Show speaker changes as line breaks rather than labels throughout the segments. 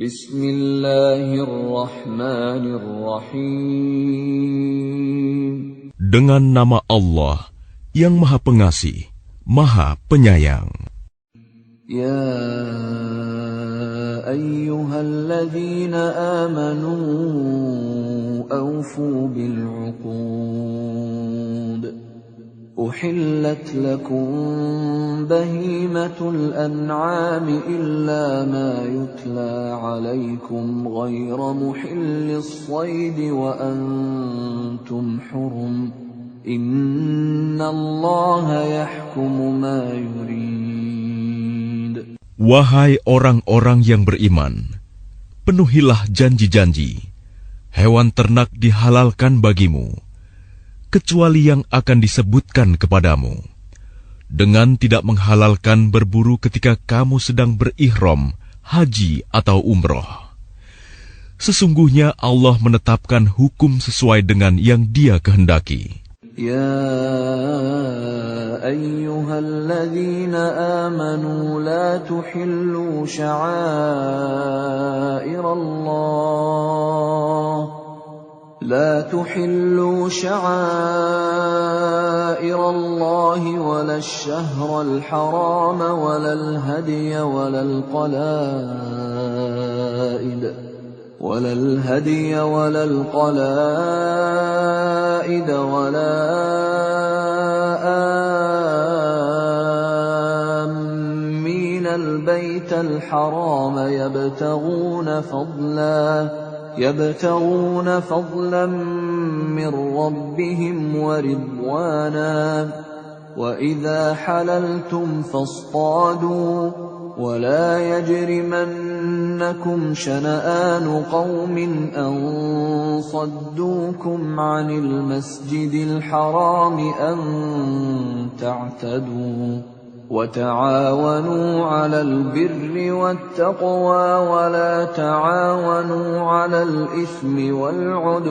Bismillahirrahmanirrahim.
Dengan nama Allah yang Maha Pengasih, Maha Penyayang.
Ya ayyuhalladzina amanu awfu bil'uqud. أحلت لكم بهيمة الأنعام إلا ما يتلى عليكم غير محل الصيد وأنتم حرم إن الله يحكم ما يريد.
Wahai orang-orang yang beriman, penuhilah janji-janji. Hewan ternak dihalalkan bagimu, kecuali yang akan disebutkan kepadamu, dengan tidak menghalalkan berburu ketika kamu sedang berihram, haji atau umroh. Sesungguhnya Allah menetapkan hukum sesuai dengan yang Dia kehendaki.
Ya ayyuhalladzina amanu la tuhillu sya'airallah لا تحلوا شعائر الله ولا الشهر الحرام ولا الهدي ولا القلائد ولا آمين البيت الحرام يبتغون فضلا من ربهم ورضوانا وإذا حللتم فاصطادوا ولا يجرمنكم شنآن قوم أن صدوكم عن المسجد الحرام أن تعتدوا وتعاونوا على البر والتقوى ولا تعاونوا على الإثم والعدوان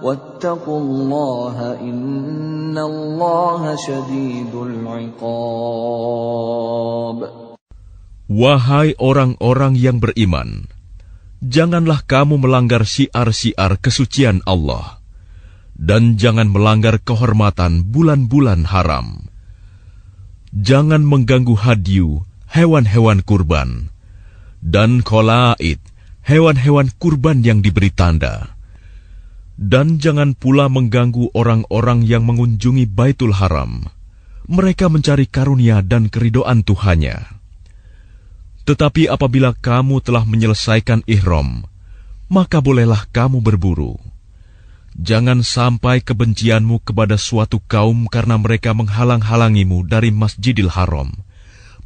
واتقوا الله إن الله شديد العقاب.
Wahai orang-orang yang beriman, janganlah kamu melanggar syiar-syiar kesucian Allah, dan jangan melanggar kehormatan bulan-bulan haram. Jangan mengganggu hadyu, hewan-hewan kurban, dan qalaid, hewan-hewan kurban yang diberi tanda. Dan jangan pula mengganggu orang-orang yang mengunjungi Baitul Haram. Mereka mencari karunia dan keridhaan Tuhannya. Tetapi apabila kamu telah menyelesaikan ihram, maka bolehlah kamu berburu. Jangan sampai kebencianmu kepada suatu kaum karena mereka menghalang-halangimu dari Masjidil Haram,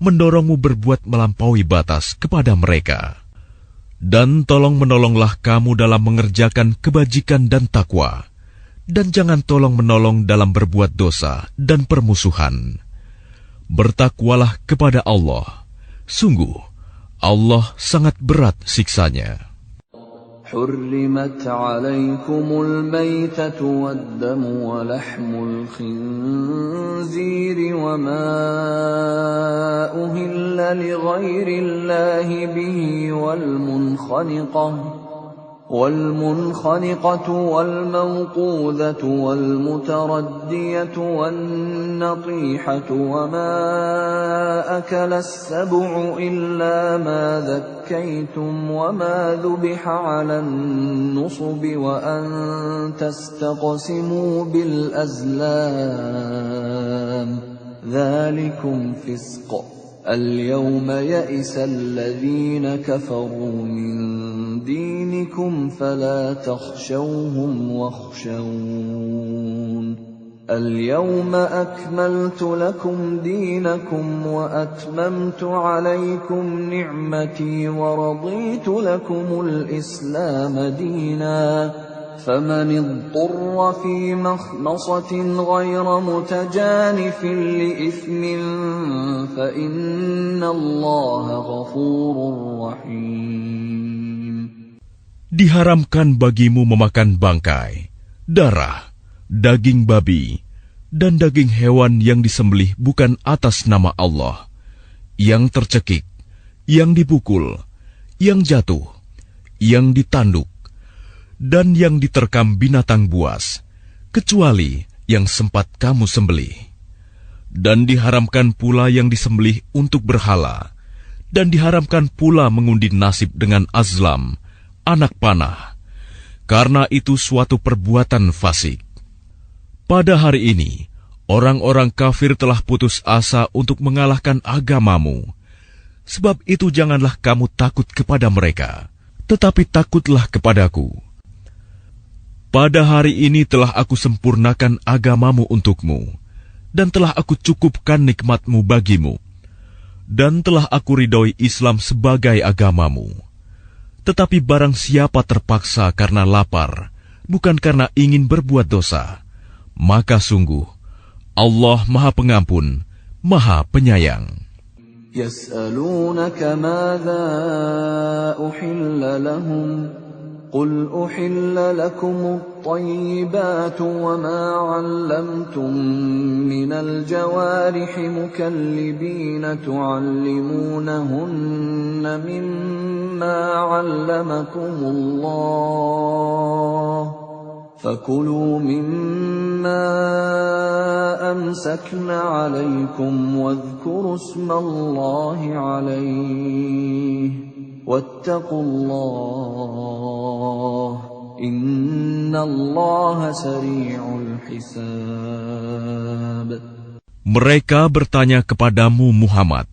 mendorongmu berbuat melampaui batas kepada mereka. Dan tolong-menolonglah kamu dalam mengerjakan kebajikan dan takwa, dan jangan tolong-menolong dalam berbuat dosa dan permusuhan. Bertakwalah kepada Allah. Sungguh, Allah sangat berat siksanya.
حرمت عليكم الميتة والدم ولحم الخنزير وما أهل لغير الله به والمنخنقة والموقوذة والمتردية والنطيحة وما أكل السبع إلا ما ذكيتم وما ذبح على النصب وأن تستقسموا بالأزلام ذلكم فسق. اليوم يئس الذين كفروا من دينكم فلا تخشوهم واخشون. اليوم أكملت لكم دينكم وأتممت عليكم نعمتي ورضيت لكم الإسلام دينا. فمن اضطر في مخمصة غير متجانف لإثم فإن الله غفور رحيم.
Diharamkan bagimu memakan bangkai, darah, daging babi, dan daging hewan yang disembelih bukan atas nama Allah, yang tercekik, yang dipukul, yang jatuh, yang ditanduk, dan yang diterkam binatang buas, kecuali yang sempat kamu sembelih. Dan diharamkan pula yang disembelih untuk berhala, dan diharamkan pula mengundi nasib dengan azlam, anak panah, karena itu suatu perbuatan fasik. Pada hari ini, orang-orang kafir telah putus asa untuk mengalahkan agamamu. Sebab itu janganlah kamu takut kepada mereka, tetapi takutlah kepadaku. Pada hari ini telah aku sempurnakan agamamu untukmu, dan telah aku cukupkan nikmatmu bagimu, dan telah aku ridhoi Islam sebagai agamamu. Tetapi barang siapa terpaksa karena lapar, bukan karena ingin berbuat dosa, maka sungguh Allah Maha Pengampun, Maha Penyayang.
يسألونك ماذا أحل لهم قل أحل لكم الطيبات وما علمتم من الجوارح مكلبين تعلمونهن مما علمكم الله فكلوا مما أمسكن عليكم واذكروا اسم الله عليه واتقوا الله إن الله سريع الحساب.
Mereka bertanya kepadamu Muhammad,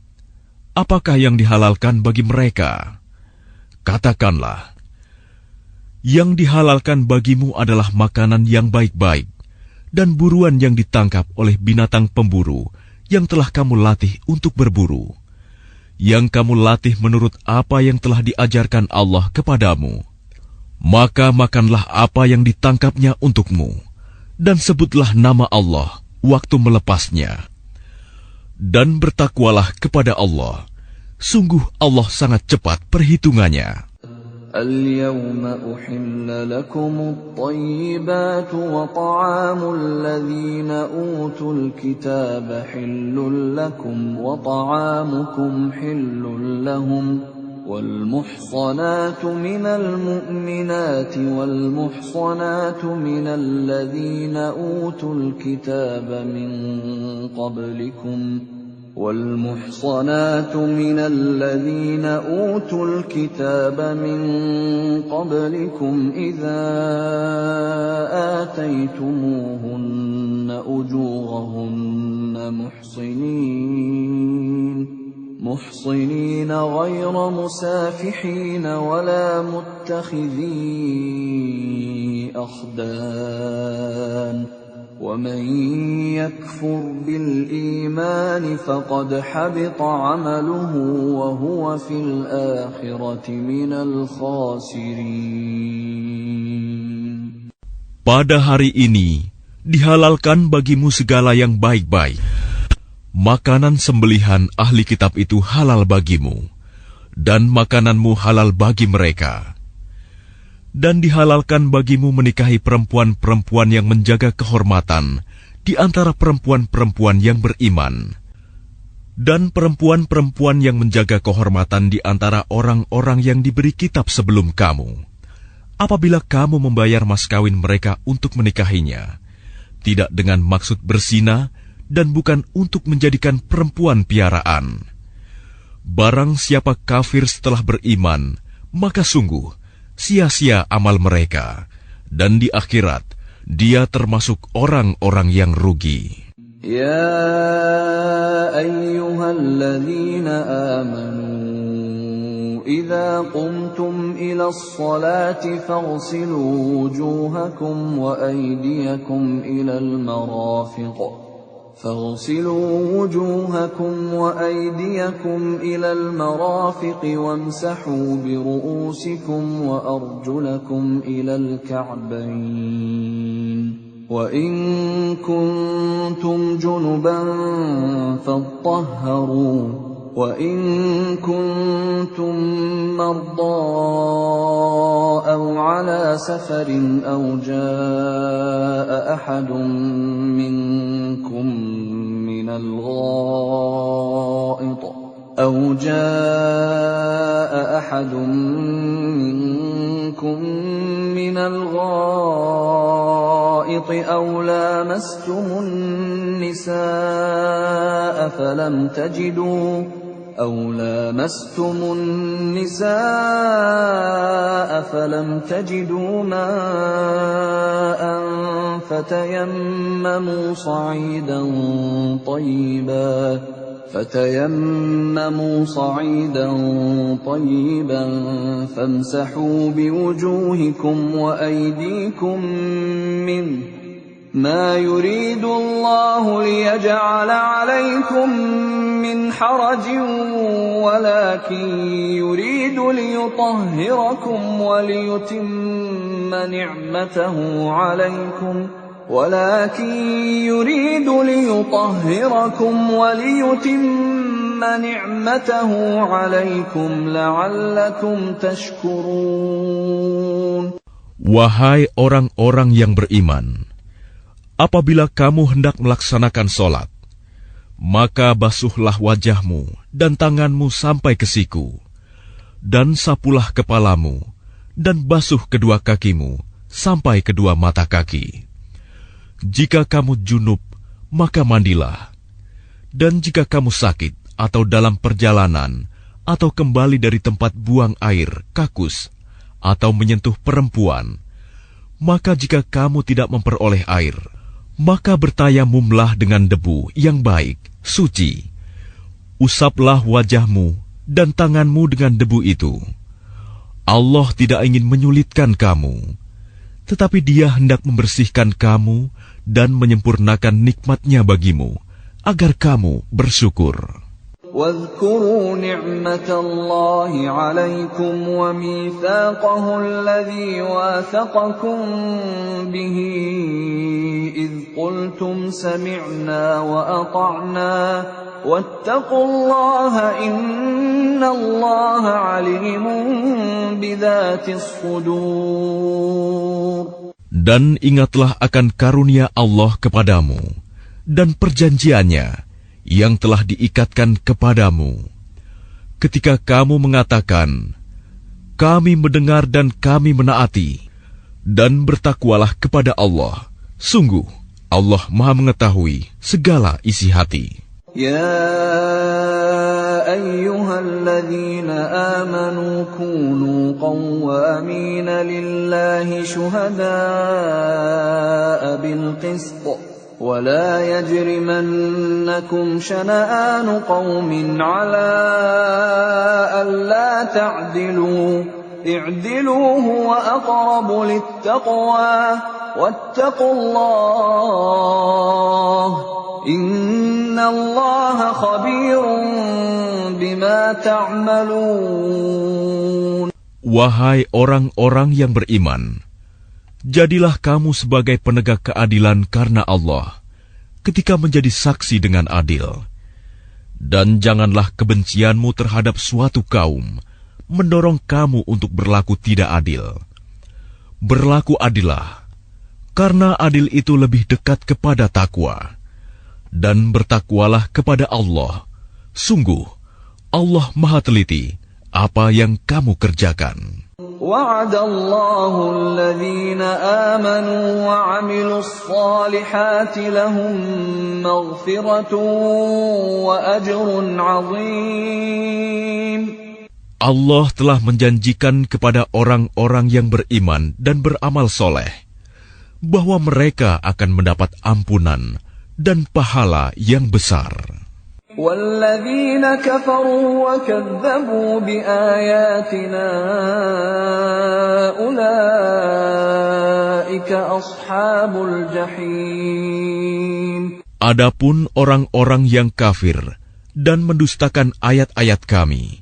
apakah yang dihalalkan bagi mereka? Katakanlah, yang dihalalkan bagimu adalah makanan yang baik-baik dan buruan yang ditangkap oleh binatang pemburu yang telah kamu latih untuk berburu, yang kamu latih menurut apa yang telah diajarkan Allah kepadamu. Maka makanlah apa yang ditangkapnya untukmu, dan sebutlah nama Allah waktu melepasnya. Dan bertakwalah kepada Allah, sungguh Allah sangat cepat perhitungannya.
اليوم أحل لكم الطيبات وطعام الذين أوتوا الكتاب حل لكم وطعامكم حل لهم والمحصنات من المؤمنات والمحصنات من الذين أوتوا الكتاب من قبلكم والمحصنات من الذين أوتوا الكتاب من قبلكم إذا آتيتموهن أجورهن محصنين غير مسافحين ولا متخذي أخدان ومن يكفر بالإيمان فقد حبط عمله وهو في الآخرة من الخاسرين.
Pada hari ini dihalalkan bagimu segala yang baik-baik. Makanan sembelihan ahli kitab itu halal bagimu, dan makananmu halal bagi mereka. Dan dihalalkan bagimu menikahi perempuan-perempuan yang menjaga kehormatan di antara perempuan-perempuan yang beriman, dan perempuan-perempuan yang menjaga kehormatan di antara orang-orang yang diberi kitab sebelum kamu. Apabila kamu membayar mas kawin mereka untuk menikahinya, tidak dengan maksud berzina dan bukan untuk menjadikan perempuan piaraan. Barang siapa kafir setelah beriman, maka sungguh sia-sia amal mereka, dan di akhirat dia termasuk orang-orang yang rugi.
Ya ayyuhalladzina amanu idza qumtum ilas salati faghsilu wujuhakum wa aydiyakum ilal marafiq فاغسلوا وجوهكم وأيديكم إلى المرافق وامسحوا برؤوسكم وأرجلكم إلى الكعبين وإن كنتم جنبا فاطهروا وإن كنتم مرضى أو على سفر أو جاء أحد منكم من الغائط أو جاء أحد منكم من الغائط أو لامستم النساء فلم تجدوا ماء فتيمموا صعيدا طيبا فامسحوا بوجوهكم وأيديكم منه ما يريد الله ليجعل عليكم من حرج ولكن يريد ليطهركم وليتم نعمته عليكم لعلكم تشكرون.
Wahai orang-orang yang beriman, apabila kamu hendak melaksanakan sholat, maka basuhlah wajahmu dan tanganmu sampai ke siku, dan sapulah kepalamu, dan basuh kedua kakimu sampai kedua mata kaki. Jika kamu junub, maka mandilah. Dan jika kamu sakit atau dalam perjalanan, atau kembali dari tempat buang air, kakus, atau menyentuh perempuan, maka jika kamu tidak memperoleh air, maka bertayamumlah dengan debu yang baik, suci. Usaplah wajahmu dan tanganmu dengan debu itu. Allah tidak ingin menyulitkan kamu, tetapi Dia hendak membersihkan kamu dan menyempurnakan nikmat-Nya bagimu, agar kamu bersyukur.
واذكروا نعمة الله عليكم وميثاقه الذي واثقكم به إذ قلتم سمعنا وأطعنا واتقوا الله إن الله عليم بذات الصدور.
Dan ingatlah akan karunia Allah kepadamu dan perjanjiannya yang telah diikatkan kepadamu. Ketika kamu mengatakan, kami mendengar dan kami menaati, dan bertakwalah kepada Allah. Sungguh, Allah Maha mengetahui segala isi hati.
Ya ayyuhalladzina amanu kunu qawwamina lillahi syuhada'a bilqist. ولا يجرمنكم شنآن قوم على ألا تعدلوا اعدلوا هو أقرب للتقوى واتقوا الله إن الله خبير بما تعملون.
Wahai orang-orang yang beriman, jadilah kamu sebagai penegak keadilan karena Allah, ketika menjadi saksi dengan adil. Dan janganlah kebencianmu terhadap suatu kaum mendorong kamu untuk berlaku tidak adil. Berlaku adillah, karena adil itu lebih dekat kepada takwa. Dan bertakwalah kepada Allah. Sungguh, Allah Maha teliti apa yang kamu kerjakan.
وعد الله الذين آمنوا وعملوا الصالحات لهم مغفرة وأجر عظيم.
Allah telah menjanjikan kepada orang-orang yang beriman dan beramal soleh bahwa mereka akan mendapat ampunan dan pahala yang besar.
وَالَّذِينَ كَفَرُوا وَكَذَّبُوا بِآيَاتِنَا أُولَئِكَ أَصْحَابُ الْجَحِيمِ.
Adapun orang-orang yang kafir dan mendustakan ayat-ayat kami,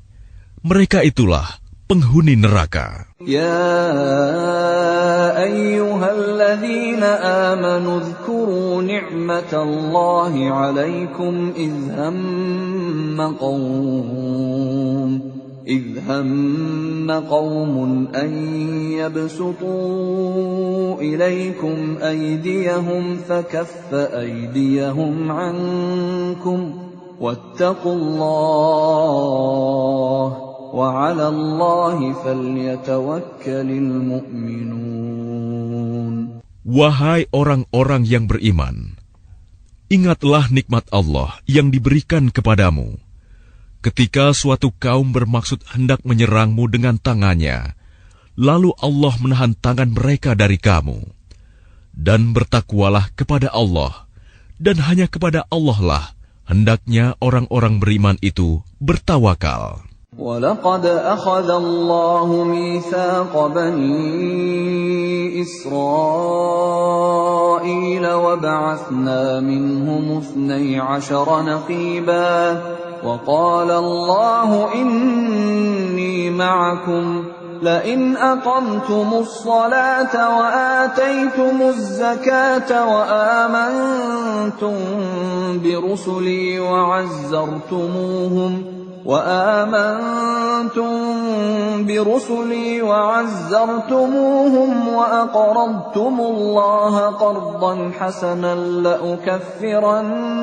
mereka itulah penghuni neraka.
Ya ayyuhalladzina amanu dzkuru ni'matallahi 'alaikum idh hamma qaumun an yabsutu ilaykum aydiyahum fakaffa aydiyahum 'ankum واتقوا الله وعلى الله فليتوكل المؤمنون.
Wahai orang-orang yang beriman, ingatlah nikmat Allah yang diberikan kepadamu. Ketika suatu kaum bermaksud hendak menyerangmu dengan tangannya, lalu Allah menahan tangan mereka dari kamu. Dan bertakwalah kepada Allah, dan hanya kepada Allah lah hendaknya orang-orang beriman itu bertawakal.
وَلَقَدْ أَخَذَ اللَّهُ مِيثَاقَ بَنِي إِسْرَائِيلَ وَبَعَثْنَا مِنْهُمُ 12 نَقِيبًا وَقَالَ اللَّهُ إِنِّي مَعَكُمْ لئن أقمتم الصلاة وآتيتم الزكاة وآمنتم برسلي وعزرتموهم وأقرضتم الله قرضا حسنا لأكفرن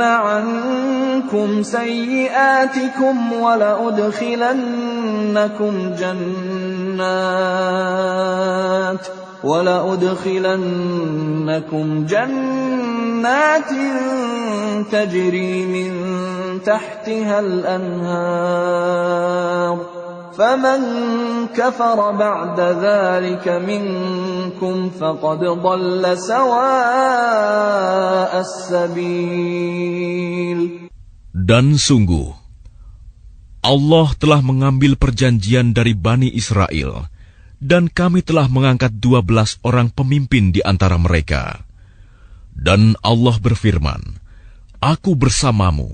عنكم سيئاتكم ولأدخلنكم جنات تجري من تحتها الأنهار فمن كفر بعد ذلك منكم فقد ضل سواء السبيل.
Dan sungguh, Allah telah mengambil perjanjian dari Bani Israel, dan kami telah mengangkat 12 orang pemimpin di antara mereka. Dan Allah berfirman, Aku bersamamu.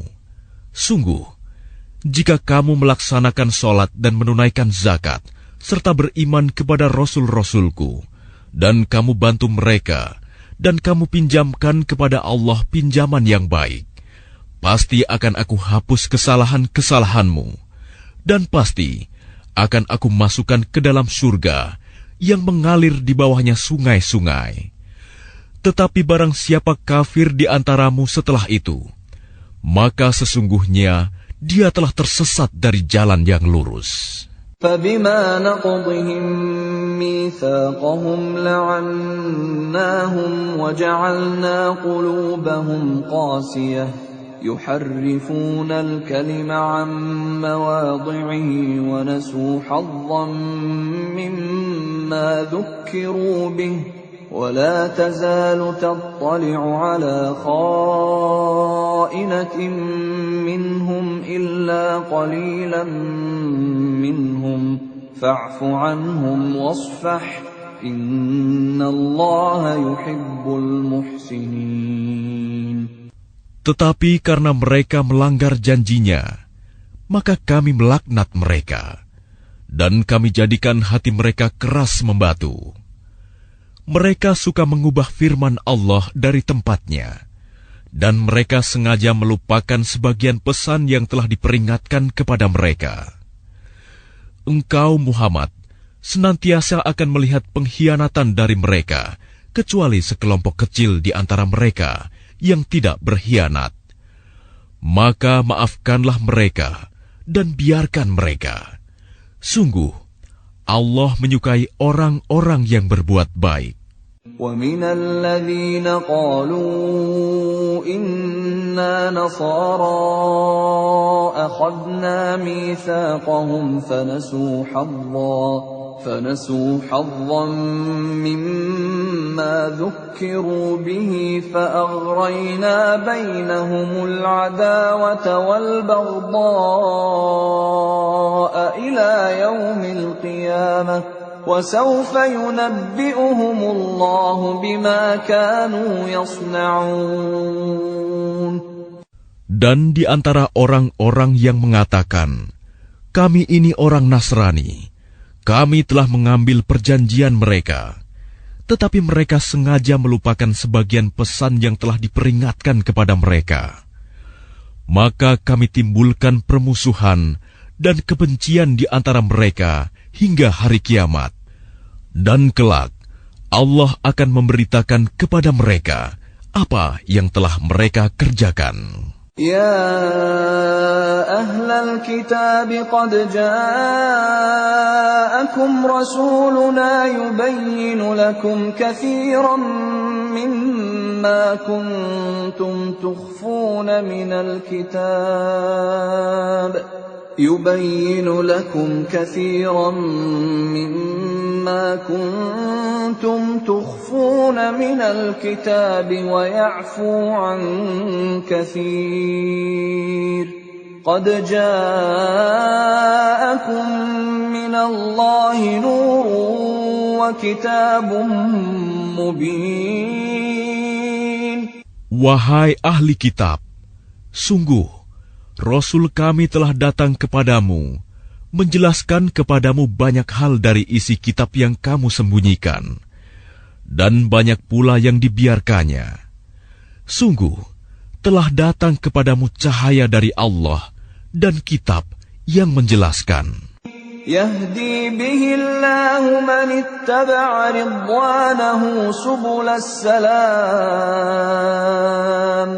Sungguh, jika kamu melaksanakan sholat dan menunaikan zakat, serta beriman kepada Rasul-Rasulku, dan kamu bantu mereka, dan kamu pinjamkan kepada Allah pinjaman yang baik, pasti akan aku hapus kesalahan-kesalahanmu, dan pasti akan aku masukkan ke dalam surga yang mengalir di bawahnya sungai-sungai. Tetapi barang siapa kafir di antaramu setelah itu, maka sesungguhnya dia telah tersesat dari jalan yang lurus.
فَبِمَا نَقْضِهِمْ مِيثَاقَهُمْ لَعَنَّاهُمْ وَجَعَلْنَا قُلُوبَهُمْ قَاسِيَةً يُحَرِّفُونَ الْكَلِمَ عَن مَّوَاضِعِهِ وَنَسُوا حَظًّا مِّمَّا ذُكِّرُوا بِهِ ولا تزال تطلع على خائنة منهم إلا قليلا منهم فاعف عنهم واصفح إن الله يحب المحسنين.
Tetapi karena mereka melanggar janjinya, maka kami melaknat mereka, dan kami jadikan hati mereka keras membatu. Mereka suka mengubah firman Allah dari tempatnya, dan mereka sengaja melupakan sebagian pesan yang telah diperingatkan kepada mereka. Engkau, Muhammad, senantiasa akan melihat pengkhianatan dari mereka, kecuali sekelompok kecil di antara mereka yang tidak berkhianat. Maka maafkanlah mereka, dan biarkan mereka. Sungguh, Allah menyukai orang-orang yang berbuat baik.
وَمِنَ الَّذِينَ قَالُوا إِنَّا نَصَارَى أَخَذْنَا مِيثَاقَهُمْ فَنَسُوا حَظًّا مِّمَّا ذُكِّرُوا بِهِ فَأَغْرَيْنَا بَيْنَهُمُ الْعَدَاوَةَ وَالْبَغْضَاءَ إِلَى يَوْمِ الْقِيَامَةِ وَسَوْفَ يُنَبِّئُهُمُ اللَّهُ بِمَا كَانُوا يَصْنَعُونَ.
Dan di antara orang-orang yang mengatakan, kami ini orang Nasrani, kami telah mengambil perjanjian mereka, tetapi mereka sengaja melupakan sebagian pesan yang telah diperingatkan kepada mereka. Maka kami timbulkan permusuhan dan kebencian di antara mereka hingga hari kiamat. Dan kelak, Allah akan memberitakan kepada mereka apa yang telah mereka kerjakan.
يا أهل الكتاب قد جاءكم رسولنا يبين لكم كثيرا مما كنتم تخفون من الكتاب ويعفو عن كثير قد جاءكم من الله نور وكتاب مبين.
Wahai ahli kitab, sungguh Rasul kami telah datang kepadamu, menjelaskan kepadamu banyak hal dari isi kitab yang kamu sembunyikan, dan banyak pula yang dibiarkannya. Sungguh, telah datang kepadamu cahaya dari Allah dan kitab yang menjelaskan.
يهدي به الله من اتبع رضوانه سبل السلام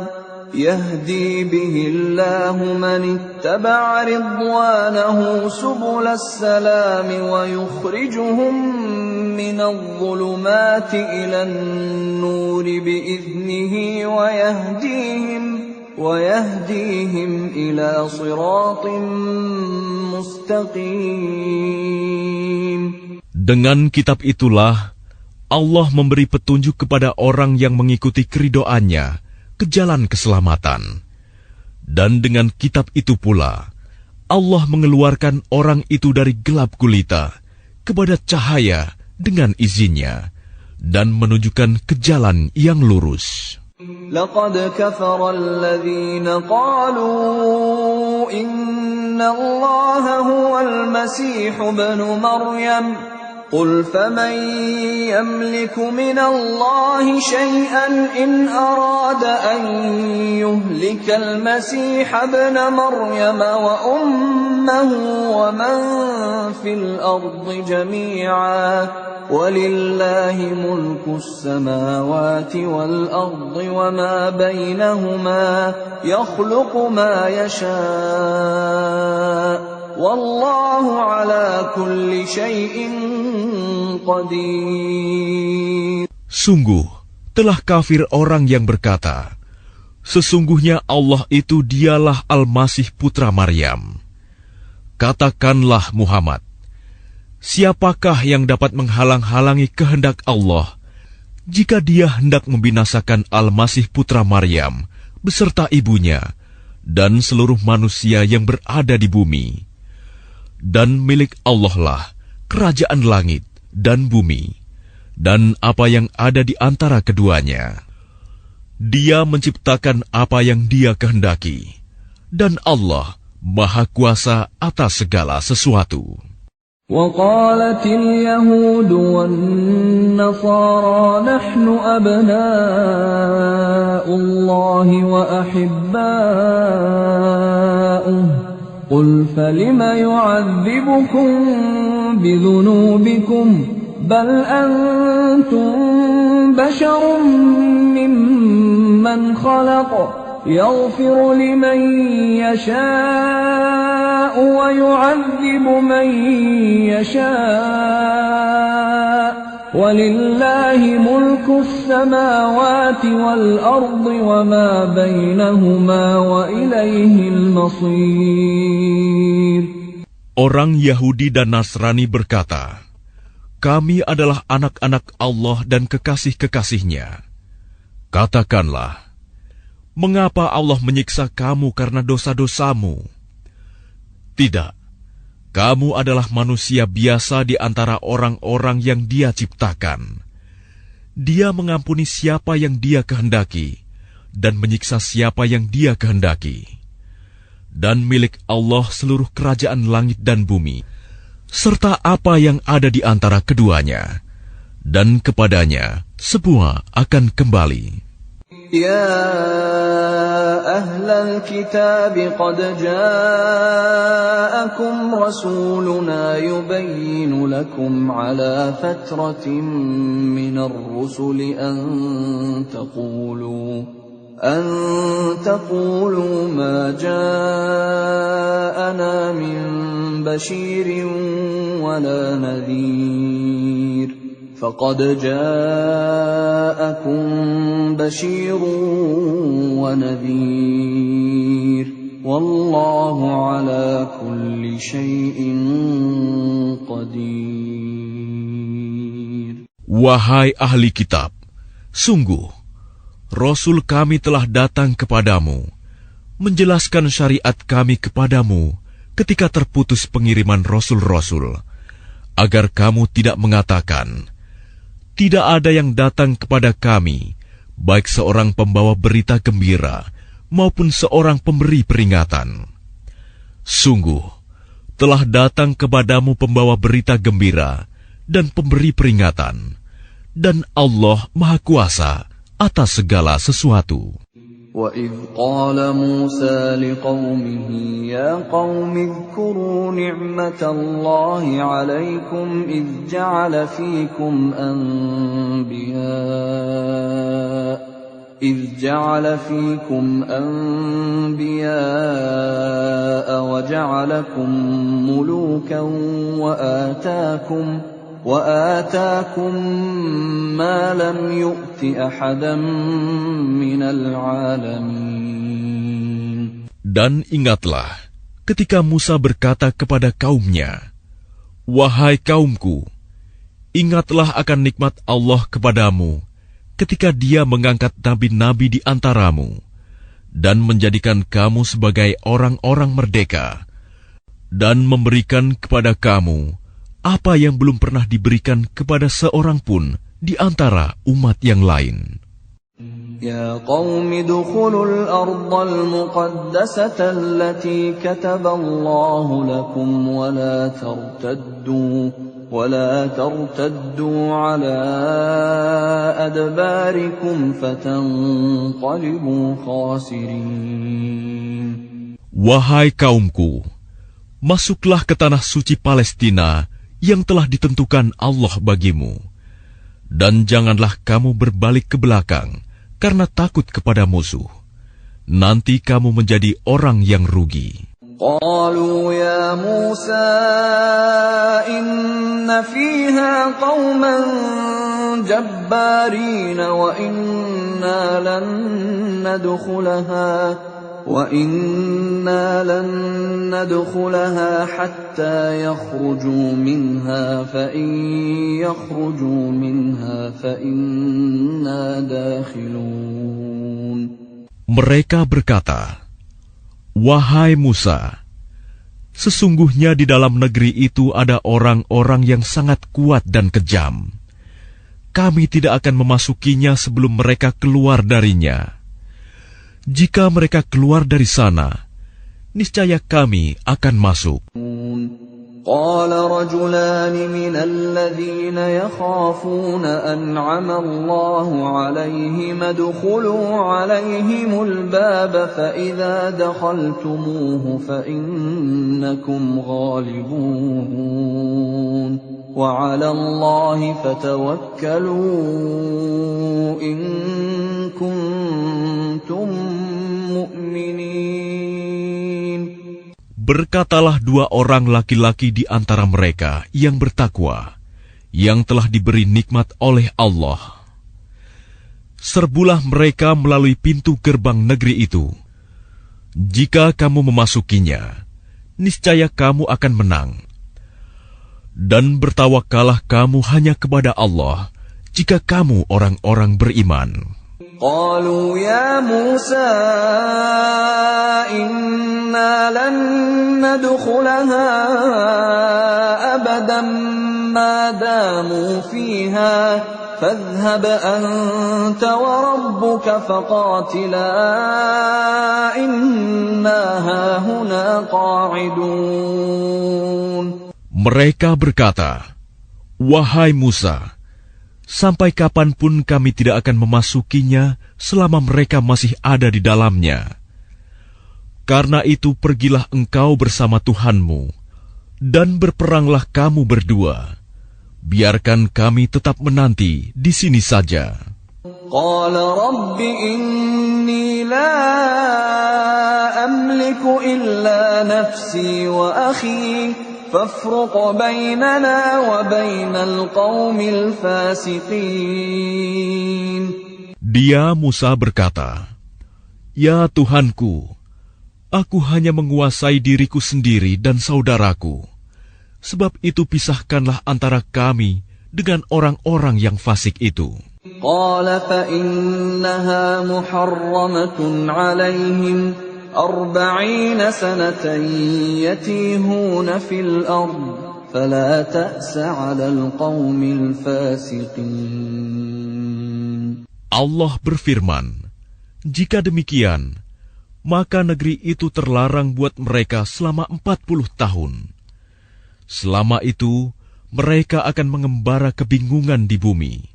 يهدي به الله من اتبع رضوانه سبل السلام ويخرجهم من الظلمات إلى النور بإذنه ويهديهم إلى صراط مستقيم.
Dengan kitab itulah Allah memberi petunjuk kepada orang yang mengikuti keridhoannya ke jalan keselamatan. Dan dengan kitab itu pula Allah mengeluarkan orang itu dari gelap gulita kepada cahaya dengan izinnya dan menunjukkan ke jalan yang lurus.
لقد كفر الذين قالوا إن الله هو المسيح ابن مريم قل فمن يملك من الله شيئا إن أراد أن يهلك المسيح ابن مريم وأمه ومن في الأرض جميعا ولله ملك السماوات والأرض وما بينهما يخلق ما يشاء والله على كل شيء قدير.
Sungguh telah kafir orang yang berkata, sesungguhnya Allah itu dialah Al-Masih putra Maryam. Katakanlah Muhammad, siapakah yang dapat menghalang-halangi kehendak Allah jika Dia hendak membinasakan Al-Masih putra Maryam beserta ibunya dan seluruh manusia yang berada di bumi? Dan milik Allah lah kerajaan langit dan bumi dan apa yang ada di antara keduanya. Dia menciptakan apa yang Dia kehendaki, dan Allah Maha Kuasa atas segala sesuatu.
وقالت اليهود والنصارى نحن أبناء الله وأحباؤه قل فلم يعذبكم بذنوبكم بل أنتم بشر ممن خلق يغفر لمن يشاء ويعذب من يشاء ولله ملك السماوات والأرض وما بينهما وإليه المصير.
Orang Yahudi dan Nasrani berkata, kami adalah anak-anak Allah dan kekasih-kekasihnya. Katakanlah, mengapa Allah menyiksa kamu karena dosa-dosamu? Tidak, kamu adalah manusia biasa di antara orang-orang yang Dia ciptakan. Dia mengampuni siapa yang Dia kehendaki dan menyiksa siapa yang Dia kehendaki. Dan milik Allah seluruh kerajaan langit dan bumi, serta apa yang ada di antara keduanya, dan kepadanya semua akan kembali.
يا أهل الكتاب قد جاءكم رسولنا يبين لكم على فترة من الرسل أن تقولوا ما جاءنا من بشير ولا نذير فقد جاءكم بشير ونذير والله على كل شيء قدير.
Wahai ahli kitab, sungguh Rasul kami telah datang kepadamu, menjelaskan syariat kami kepadamu ketika terputus pengiriman rasul-rasul, agar kamu tidak mengatakan, tidak ada yang datang kepada kami, baik seorang pembawa berita gembira maupun seorang pemberi peringatan. Sungguh, telah datang kepadamu pembawa berita gembira dan pemberi peringatan, dan Allah Maha Kuasa atas segala sesuatu.
وَإِذْ قَالَ مُوسَى لِقَوْمِهِ يَا قَوْمِ اذْكُرُوا نِعْمَةَ اللَّهِ عَلَيْكُمْ إِذْ جَعَلَ فِيكُمْ أَنْبِيَاءَ وَجَعَلَكُمْ مُلُوكًا وآتاكم ما لم يؤت أحدا من العالمين.
Dan ingatlah ketika Musa berkata kepada kaumnya, wahai kaumku, ingatlah akan nikmat Allah kepadamu ketika Dia mengangkat nabi-nabi di antaramu dan menjadikan kamu sebagai orang-orang merdeka dan memberikan kepada kamu apa yang belum pernah diberikan kepada seorang pun di antara umat yang lain.
Ya qaumi dukhulul ardal muqaddasata allati kataballahu lakum wa la tartaddu ala adbarikum fatanqalibu khasirin.
Wahai kaumku, masuklah ke tanah suci Palestina yang telah ditentukan Allah bagimu, dan janganlah kamu berbalik ke belakang karena takut kepada musuh. Nanti kamu menjadi orang yang rugi.
Qalu ya Musa inna fiha qauman jabbarin wa inna lan nadkhulaha hatta yakhruju minha fa in yakhruju minha fa inna dakhilun.
Mereka berkata, wahai Musa, sesungguhnya di dalam negeri itu ada orang-orang yang sangat kuat dan kejam. Kami tidak akan memasukinya sebelum mereka keluar darinya. Jika mereka keluar dari sana, niscaya kami akan masuk.
Qala rajulani minal ladzina yakhafuna an'ama Allahu 'alaihim adkhulu 'alaihimul baba fa idza dakhaltumuhu fa innakum ghalibun wa 'ala Allahi fatawakkalu in kuntum mu'minin.
Berkatalah dua orang laki-laki di antara mereka yang bertakwa, yang telah diberi nikmat oleh Allah. Serbulah mereka melalui pintu gerbang negeri itu. Jika kamu memasukinya, niscaya kamu akan menang. Dan bertawakallah kamu hanya kepada Allah, jika kamu orang-orang beriman.
Qalu ya Musa inna lan nadkhulaha abadan ma damu fiha fadhhab anta wa rabbuka faqatila inna hahuna qa'idun.
Mereka berkata, wahai Musa, Sampai kapanpun kami tidak akan memasukinya selama mereka masih ada di dalamnya. Karena itu pergilah engkau bersama Tuhanmu, dan berperanglah kamu berdua. Biarkan kami tetap menanti di sini saja.
Qala Rabbi inni la amliku illa nafsi wa akhi fafruq bainana wa bainal qaumil fasiqin.
Dia Musa berkata, "Ya Tuhanku, aku hanya menguasai diriku sendiri dan saudaraku. Sebab itu pisahkanlah antara kami dengan orang-orang yang fasik itu."
Qala fa innaha muharramatun 'alayhim 40 sanatan yatihuna fil ard fala ta'sa 'alal qaumil fasiqin.
Allah berfirman, "Jika demikian, maka negeri itu terlarang buat mereka selama 40 tahun. Selama itu, mereka akan mengembara kebingungan di bumi.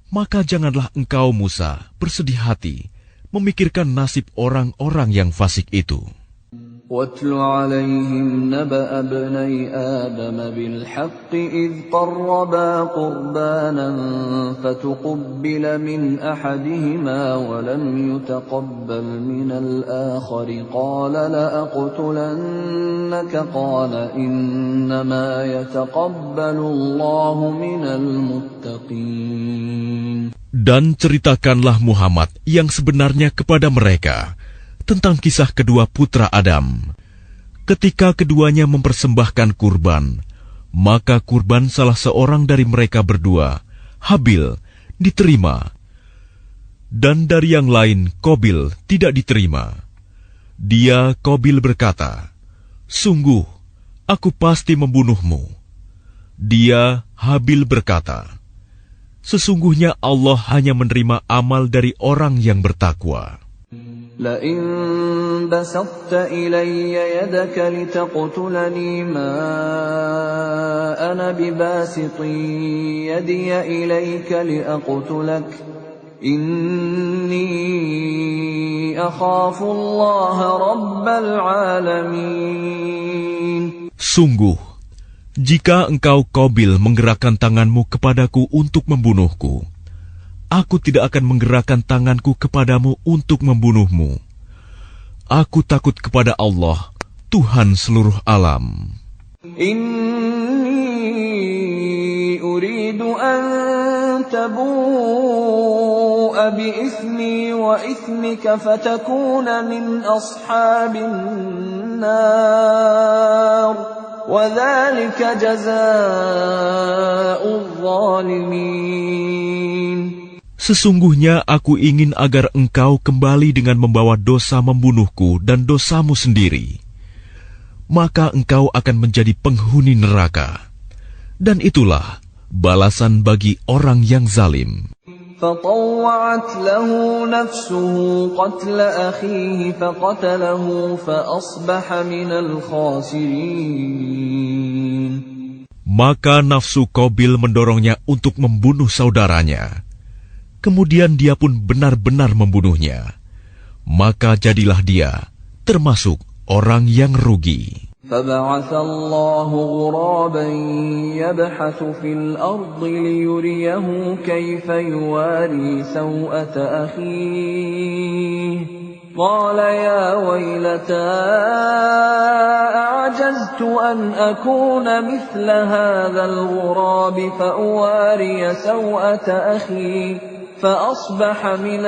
Maka janganlah engkau, Musa, bersedih hati memikirkan nasib orang-orang yang fasik itu."
وَاتْلُ عَلَيْهِمْ نَبَأَ ابْنَيْ آدَمَ بِالْحَقِّ إِذْ قَرَّبَا قُرْبَانًا فَتُقُبِّلَ مِنْ أَحَدِهِمَا وَلَمْ يُتَقَبَّلْ مِنَ الْآخَرِ قَالَ لَأَقْتُلَنَّكَ قَالَ إِنَّمَا يَتَقَبَّلُ اللَّهُ مِنَ الْمُتَّقِينَ.
Dan ceritakanlah Muhammad yang sebenarnya kepada mereka tentang kisah kedua putra Adam. Ketika keduanya mempersembahkan kurban, maka kurban salah seorang dari mereka berdua, Habil, diterima, dan dari yang lain, Qabil, tidak diterima. Dia, Qabil, berkata, "Sungguh, aku pasti membunuhmu." Dia, Habil, berkata, "Sesungguhnya Allah hanya menerima amal dari orang yang bertakwa."
لئن بسطت إلي يدك لتقتلني ما أنا بباسط يدي إليك لأقتلك إني أخاف الله رب العالمين.
Sungguh, jika engkau Qabil menggerakkan tanganmu kepadaku untuk membunuhku, aku tidak akan menggerakkan tanganku kepadamu untuk membunuhmu. Aku takut kepada Allah, Tuhan seluruh alam.
Inni uridu an tabu'a bi ithmi wa ithmika fatakuna min ashabin nar wa dhalika jazaa'ul zalimin.
Sesungguhnya aku ingin agar engkau kembali dengan membawa dosa membunuhku dan dosamu sendiri. Maka engkau akan menjadi penghuni neraka. Dan itulah balasan bagi orang yang zalim.
فطوعت له نفسه قتل أخيه فقتله فأصبح من الخاسرين.
Maka nafsu Qabil mendorongnya untuk membunuh saudaranya. Kemudian dia pun benar-benar membunuhnya. Maka jadilah dia termasuk orang yang rugi.
فبعث الله غرابا يبحث في الأرض ليريه كيف يواري سوءة أخيه قال يا ويلتى أعجزت أن أكون مثل هذا الغراب فأواري سوءة أخي فأصبح من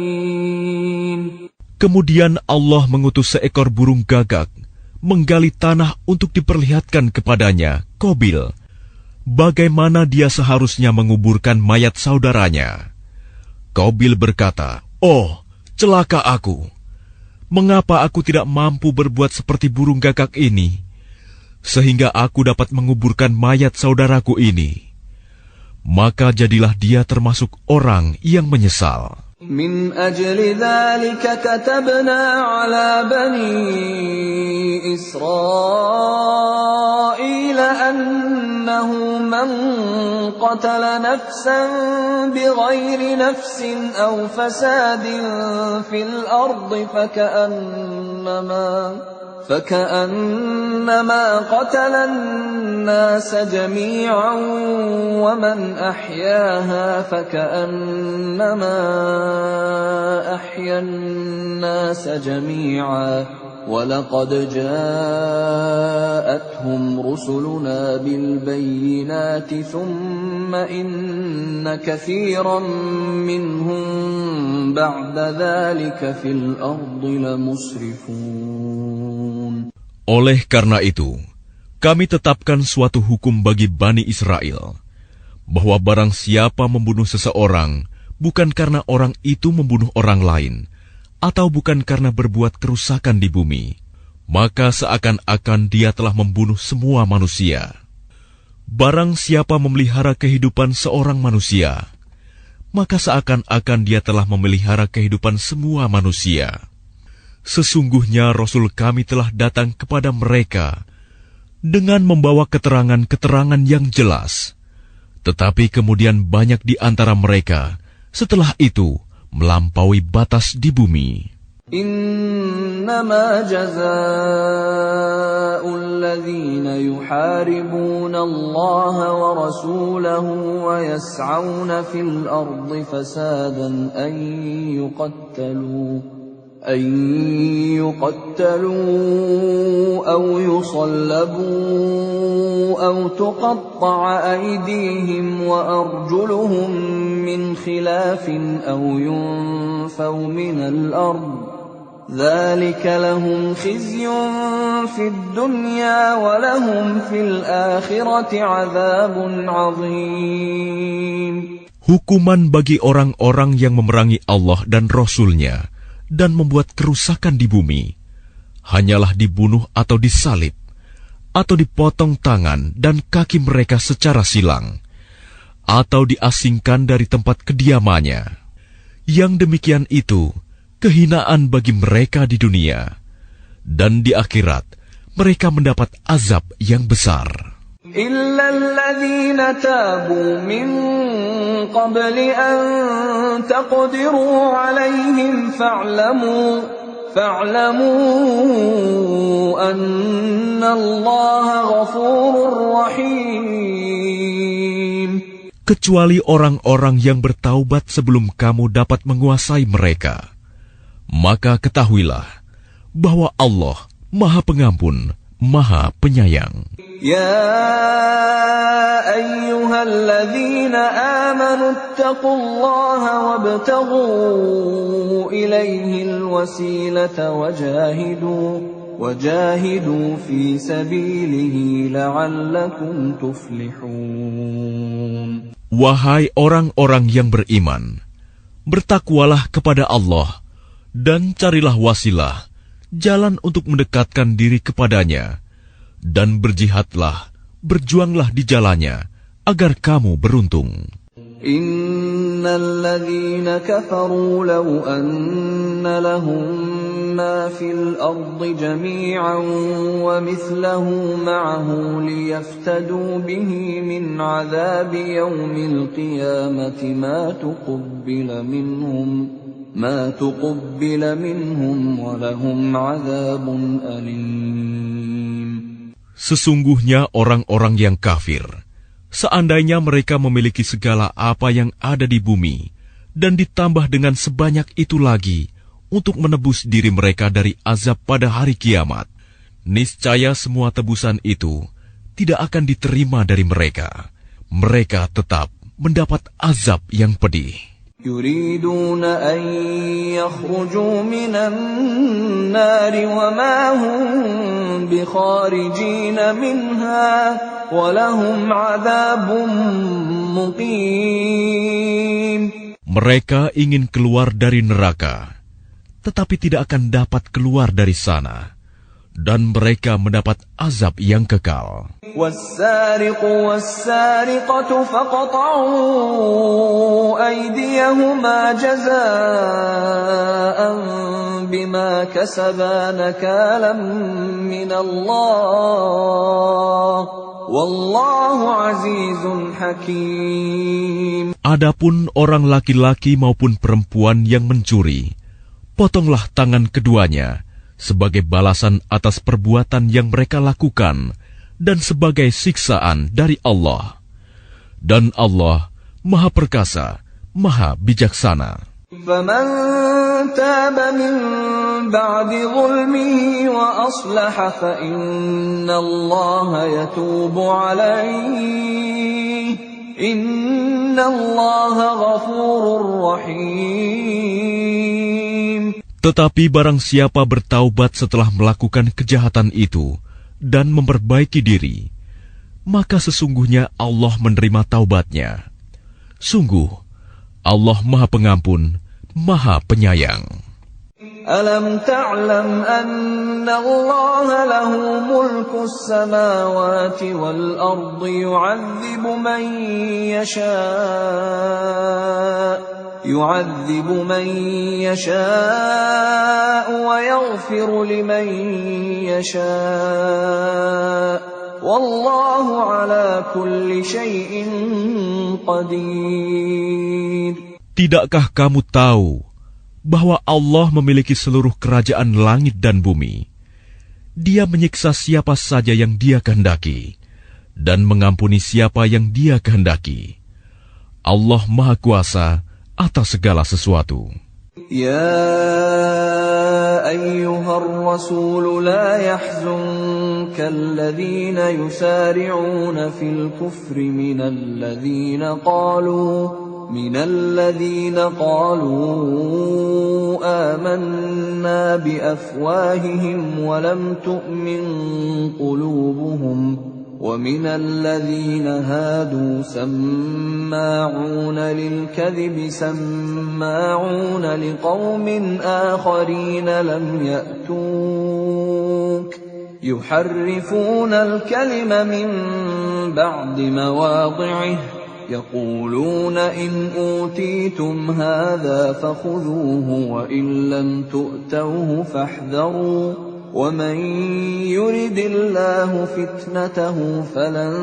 النادمين.
Kemudian Allah mengutus seekor burung gagak menggali tanah untuk diperlihatkan kepadanya, Qabil, bagaimana dia seharusnya menguburkan mayat saudaranya. Qabil berkata, "Oh, celaka aku! Mengapa aku tidak mampu berbuat seperti burung gagak ini, sehingga aku dapat menguburkan mayat saudaraku ini?" Maka jadilah dia termasuk orang yang menyesal.
من أجل ذلك كتبنا على بني إسرائيل أنه من قتل نفسا بغير نفس أو فساد في الأرض فكأنما قتل الناس جميعا ومن أحياها فكأنما أحيا الناس جميعا ولقد جاءتهم رسلنا بالبينات ثم إن كثيرا منهم بعد ذلك في الأرض لمسرفون.
Oleh karena itu, kami tetapkan suatu hukum bagi Bani Israel, bahwa barang siapa membunuh seseorang, bukan karena orang itu membunuh orang lain, atau bukan karena berbuat kerusakan di bumi, maka seakan-akan dia telah membunuh semua manusia. Barang siapa memelihara kehidupan seorang manusia, maka seakan-akan dia telah memelihara kehidupan semua manusia. Sesungguhnya Rasul kami telah datang kepada mereka dengan membawa keterangan-keterangan yang jelas. Tetapi kemudian banyak di antara mereka setelah itu melampaui batas di bumi.
Innama jazaa'ul ladzina yuharibuna Allah wa rasulahu wa yas'auna fil ardi fasadan an يقتلوا أو يصلبوا أو تقطع أيديهم وأرجلهم من خلاف أو ينفوا من الأرض ذلك لهم خزي في الدنيا ولهم في الآخرة عذاب عظيم.
Hukuman bagi orang-orang yang memerangi Allah dan Rasul-Nya dan membuat kerusakan di bumi, hanyalah dibunuh atau disalib, atau dipotong tangan dan kaki mereka secara silang, atau diasingkan dari tempat kediamannya. Yang demikian itu kehinaan bagi mereka di dunia, dan di akhirat mereka mendapat azab yang besar.
إلا الذين تابوا من قبل أن تقدروا عليهم فاعلموا أن الله غفور رحيم.
Kecuali orang-orang yang bertaubat sebelum kamu dapat menguasai mereka, maka ketahuilah bahwa Allah Maha Pengampun, Maha Penyayang.
يا أيها الذين آمنوا اتقوا الله وابتغوا إليه الوسيلة وجاهدوا في سبيله لعلكم تفلحون.
Wahai orang-orang yang beriman, bertakwalah kepada Allah dan carilah wasilah, jalan untuk mendekatkan diri kepadanya, dan berjihadlah, berjuanglah di jalannya, agar kamu beruntung.
Innal ladzina kafaru law anna lahum ma fil ardi jami'an wa mithluhu ma'ahu liyaftadu bihi min 'adzabi yawmil qiyamati ma tuqbila minhum wa lahum 'adzabun alim.
Sesungguhnya orang-orang yang kafir, seandainya mereka memiliki segala apa yang ada di bumi, dan ditambah dengan sebanyak itu lagi untuk menebus diri mereka dari azab pada hari kiamat, niscaya semua tebusan itu tidak akan diterima dari mereka. Mereka tetap mendapat azab yang pedih.
يريدون أن يخرجوا من النار وما هم بخارجين منها ولهم عذاب مقيم.
Mereka ingin keluar dari neraka, tetapi tidak akan dapat keluar dari sana, dan mereka mendapat azab yang kekal.
والسارق والسارقة فاقطعوا أيديهما جزاء بما كسبا نكالا من الله والله عزيز حكيم.
Adapun orang laki-laki maupun perempuan yang mencuri, potonglah tangan keduanya sebagai balasan atas perbuatan yang mereka lakukan dan sebagai siksaan dari Allah. Dan Allah Maha Perkasa, Maha Bijaksana.
فَمَن تَابَ مِن بَعْدِ ظُلْمِهِ وَأَصْلَحَ فَإِنَّ اللَّهَ يَتُوبُ عَلَيْهِ إِنَّ اللَّهَ غَفُورٌ رَّحِيمٌ. Tetapi barang siapa bertaubat setelah melakukan kejahatan itu dan memperbaiki diri, maka sesungguhnya Allah menerima taubatnya. Sungguh, Allah Maha Pengampun, Maha Penyayang. Alam ta'lam anna Allah lahu mulku as-samawati wal ardi yu'adzibu man yasha'u wa yaghfiru liman yasha'u wallahu ala kulli syai'in qadir. Tidakkah kamu tahu bahwa Allah memiliki seluruh kerajaan langit dan bumi? Dia menyiksa siapa saja yang Dia kehendaki dan mengampuni siapa yang Dia kehendaki. Allah Maha Kuasa atas segala sesuatu. Ya ayyuhar rasul la yahzunka alladhina yusari'una fil kufri minal ladhina qalu amanna bi afwahihim wa lam tu'min qulubuhum ومن الذين هادوا سماعون للكذب سماعون لقوم آخرين لم يأتوك يحرفون الكلم من بعد مواضعه يقولون إن أوتيتم هذا فخذوه وإن لم تؤتوه فاحذروا وَمَن يُرِدِ اللَّهُ فِتْنَتَهُ فَلَن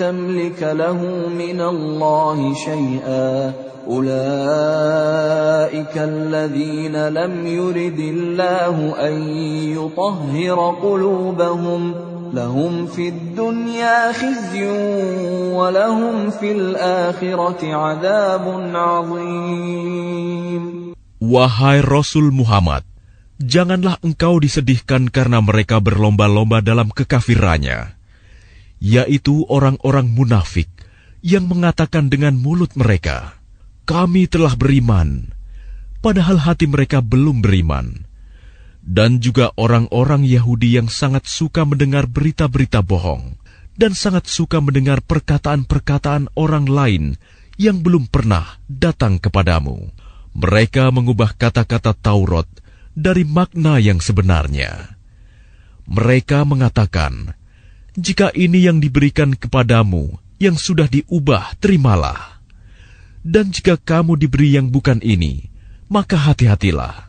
تَمْلِكَ لَهُ مِنَ اللَّهِ شَيْئًا أُولَئِكَ الَّذِينَ لَمْ يُرِدِ اللَّهُ أَن يُطَهِّرَ قُلُوبَهُمْ لَهُمْ فِي الدُّنْيَا خِزْيٌ وَلَهُمْ فِي الْآخِرَةِ عَذَابٌ عَظِيمٌ.
Wahai Rasul Muhammad, janganlah engkau disedihkan karena mereka berlomba-lomba dalam kekafirannya, yaitu orang-orang munafik yang mengatakan dengan mulut mereka, "Kami telah beriman," padahal hati mereka belum beriman. Dan juga orang-orang Yahudi yang sangat suka mendengar berita-berita bohong dan sangat suka mendengar perkataan-perkataan orang lain yang belum pernah datang kepadamu. Mereka mengubah kata-kata Taurat dari makna yang sebenarnya. Mereka mengatakan, "Jika ini yang diberikan kepadamu, yang sudah diubah, terimalah. Dan jika kamu diberi yang bukan ini, maka hati-hatilah.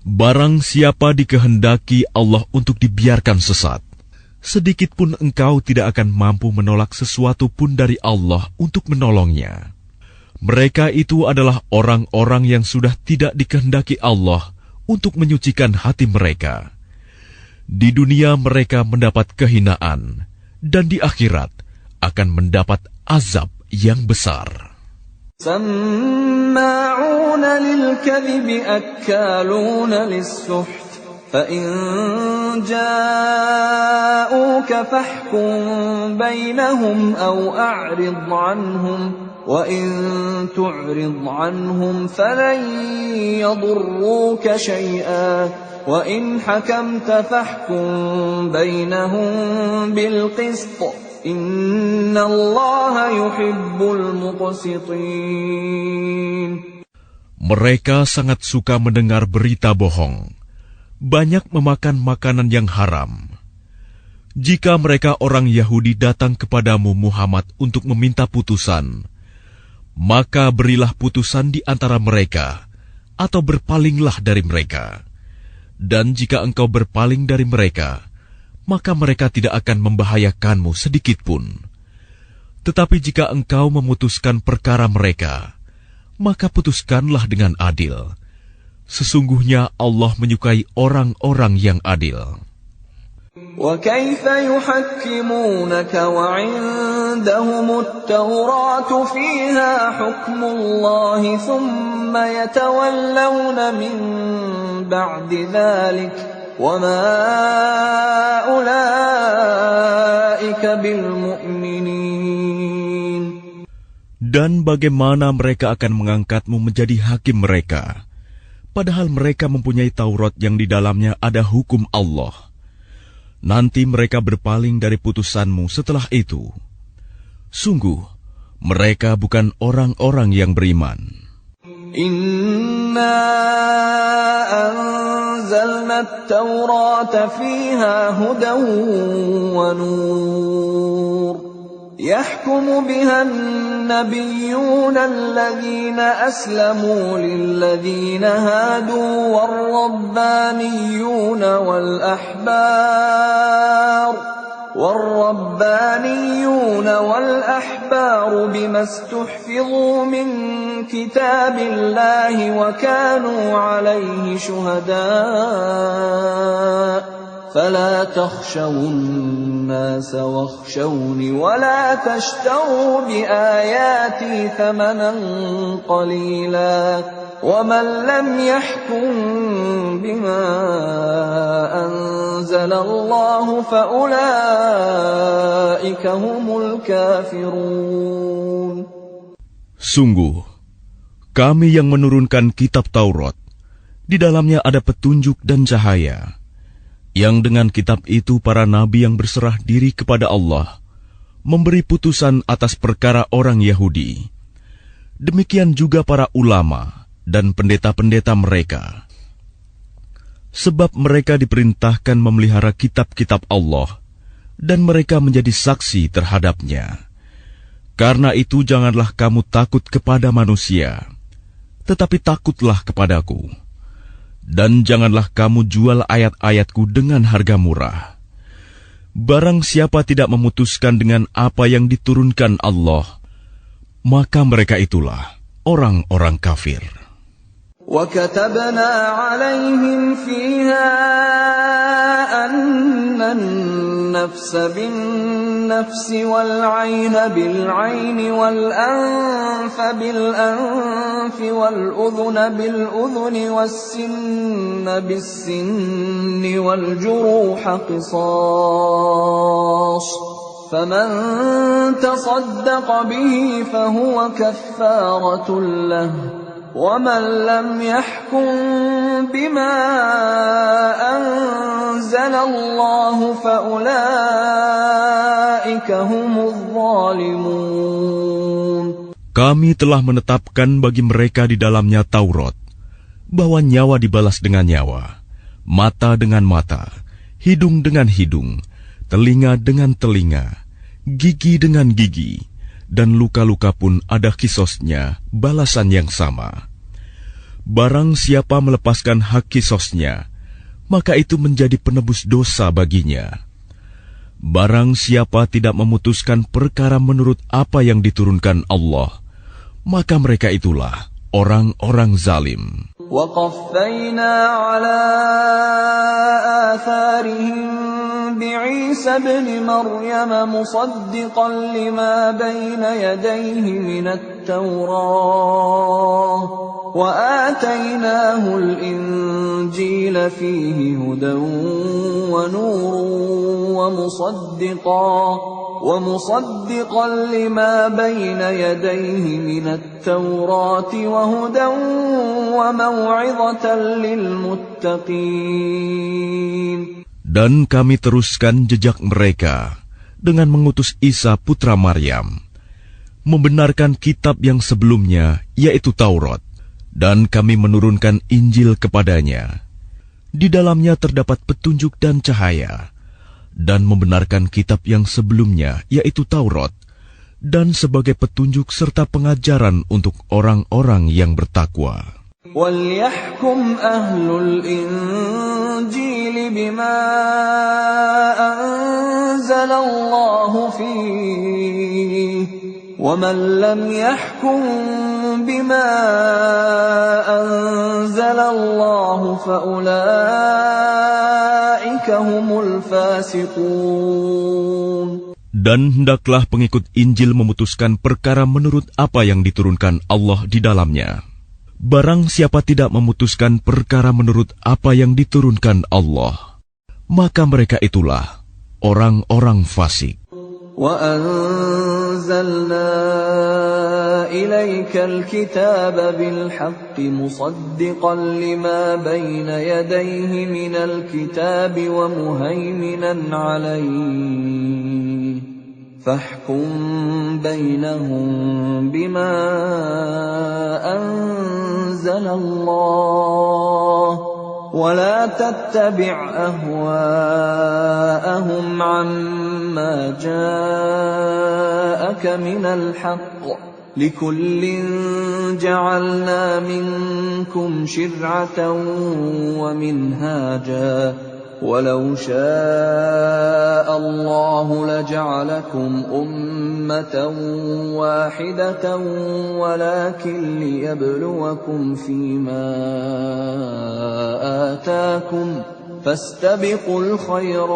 Barang siapa dikehendaki Allah untuk dibiarkan sesat, sedikit pun engkau tidak akan mampu menolak sesuatu pun dari Allah untuk menolongnya. Mereka itu adalah orang-orang yang sudah tidak dikehendaki Allah untuk menyucikan hati mereka. Di dunia mereka mendapat kehinaan, dan di akhirat akan mendapat azab yang besar.
سَمَّاعُونَ لِلْكَذِبِ أَكَّالُونَ لِلسُّحْتِ فَإِن جَاءُوكَ فَاحْكُم بَيْنَهُمْ أَوْ أَعْرِضْ عَنْهُمْ وَإِن تُعْرِضْ عَنْهُمْ فَلَن يَضُرُّوكَ شَيْئًا وَإِنْ حَكَمْتَ فَاحْكُم بَيْنَهُم بِالْقِسْطِ إِنَّ اللَّهَ يُحِبُّ الْمُقْسِطِينَ.
Mereka sangat suka mendengar berita bohong.
banyak memakan makanan yang haram. Jika mereka orang Yahudi datang kepadamu Muhammad untuk meminta putusan, maka berilah putusan di antara mereka, atau berpalinglah dari mereka. Dan jika engkau berpaling dari mereka, maka mereka tidak akan membahayakanmu sedikitpun. Tetapi jika engkau memutuskan perkara mereka, maka putuskanlah dengan adil. Sesungguhnya Allah menyukai orang-orang yang adil.
وَكَيْفَ يُحَكِّمُونَكَ وَعِندَهُمُ التَّوْرَاةُ فِيهَا حُكْمُ اللَّهِ ثُمَّ يَتَوَلَّوْنَ مِن بَعْدِ ذَلِكَ وَمَا أُولَئِكَ بِالْمُؤْمِنِينَ.
Dan bagaimana mereka akan mengangkatmu menjadi hakim mereka, padahal mereka mempunyai Taurat yang di dalamnya ada hukum Allah. Nanti mereka berpaling dari putusanmu setelah itu. Sungguh, mereka bukan orang-orang yang beriman.
Inna anzalna at-taurata fiha hudan wa nur. يحكم بها النبيون الذين أسلموا للذين هادوا والربانيون والأحبار بما استحفظوا من كتاب الله وكانوا عليه شهداء فلا تخشوا الناس واخشوني ولا تشتروا بآياتي ثمنا قليلا ومن لم يحكم بما أنزل الله فأولئك هم الكافرون.
Sungguh, kami yang menurunkan kitab Taurat, di dalamnya ada petunjuk dan cahaya, yang dengan kitab itu para nabi yang berserah diri kepada Allah memberi putusan atas perkara orang Yahudi. Demikian juga para ulama dan pendeta-pendeta mereka. Sebab mereka diperintahkan memelihara kitab-kitab Allah dan mereka menjadi saksi terhadapnya. Karena itu janganlah kamu takut kepada manusia, tetapi takutlah kepadaku. Dan janganlah kamu jual ayat-ayatku dengan harga murah. Barang siapa tidak memutuskan dengan apa yang diturunkan Allah, maka mereka itulah orang-orang kafir.
وَكَتَبْنَا عَلَيْهِمْ فِيهَا أَنَّ النَّفْسَ بِالنَّفْسِ وَالْعَيْنَ بِالْعَيْنِ وَالْأَنفَ بِالْأَنفِ وَالْأُذُنَ بِالْأُذُنِ وَالسِّنَّ بِالسِّنِّ وَالْجُرُوحَ قِصَاصٌ فَمَنْ تَصَدَّقَ بِهِ فَهُوَ كَفَّارَةٌ لَهُ وَمَنْ لَمْ يَحْكُمْ بِمَا أَنزَلَ اللَّهُ فَأُولَئِكَ هُمُ الظَّالِمُونَ.
Kami telah menetapkan bagi mereka di dalamnya Taurat, bahwa nyawa dibalas dengan nyawa, mata dengan mata, hidung dengan hidung, telinga dengan telinga, gigi dengan gigi, dan luka-luka pun ada kisosnya, balasan yang sama. Barang siapa melepaskan hak kisosnya, maka itu menjadi penebus dosa baginya. Barang siapa tidak memutuskan perkara menurut apa yang diturunkan Allah, maka mereka itulah orang-orang zalim.
وَقَفَّيْنَا عَلَى آثَارِهِمْ بِعِيسَى ابْنِ مَرْيَمَ مُصَدِّقًا لِمَا بَيْنَ يَدَيْهِ مِنَ التَّوْرَاةِ وَآتَيْنَاهُ الْإِنْجِيلَ فِيهِ هُدًى وَنُورٌ وَمُصَدِّقًا لِمَا بَيْنَ يَدَيْهِ مِنَ التَّوْرَاةِ وَهُدًى وَمَوْعِظَةً لِلْمُتَّقِينَ.
Dan kami teruskan jejak mereka dengan mengutus Isa putra Maryam, membenarkan kitab yang sebelumnya, yaitu Taurat, dan kami menurunkan Injil kepadanya.
Di dalamnya terdapat petunjuk dan cahaya, dan membenarkan kitab yang sebelumnya, yaitu Taurat, dan sebagai petunjuk serta pengajaran untuk orang-orang yang bertakwa.
وَلْيَحْكُمْ أَهْلُ الْإِنْجِيلِ بِمَا أَنزَلَ اللَّهُ فِيهِ وَمَنْ لَمْ يَحْكُمْ بِمَا أَنزَلَ اللَّهُ فَأُولَئِكَ هُمُ الْفَاسِقُونَ.
Dan hendaklah pengikut Injil memutuskan perkara menurut apa yang diturunkan Allah di dalamnya. Barang siapa tidak memutuskan perkara menurut apa yang diturunkan Allah, maka mereka itulah orang-orang fasik.
وَأَنزَلْنَا إِلَيْكَ الْكِتَابَ بِالْحَقِّ مُصَدِّقًا لِمَا بَيْنَ يَدَيْهِ مِنَ الْكِتَابِ وَمُهَيْمِنًا عَلَيْهِ فَاحْكُم بَيْنَهُم بِمَا أَنزَلَ اللَّهُ وَلَا تَتَّبِعْ أَهْوَاءَهُمْ عَمَّا جَاءَكَ مِنَ الْحَقِّ لِكُلٍّ جَعَلْنَا مِنكُمْ شِرْعَةً وَمِنْهَاجًا وَلَوْ شَاءَ اللَّهُ لَجَعَلَكُمْ أُمَّةً وَاحِدَةً وَلَكِنْ لِيَبْلُوَكُمْ فِيمَا آتَاكُمْ فَاسْتَبِقُوا الْخَيْرَاتِ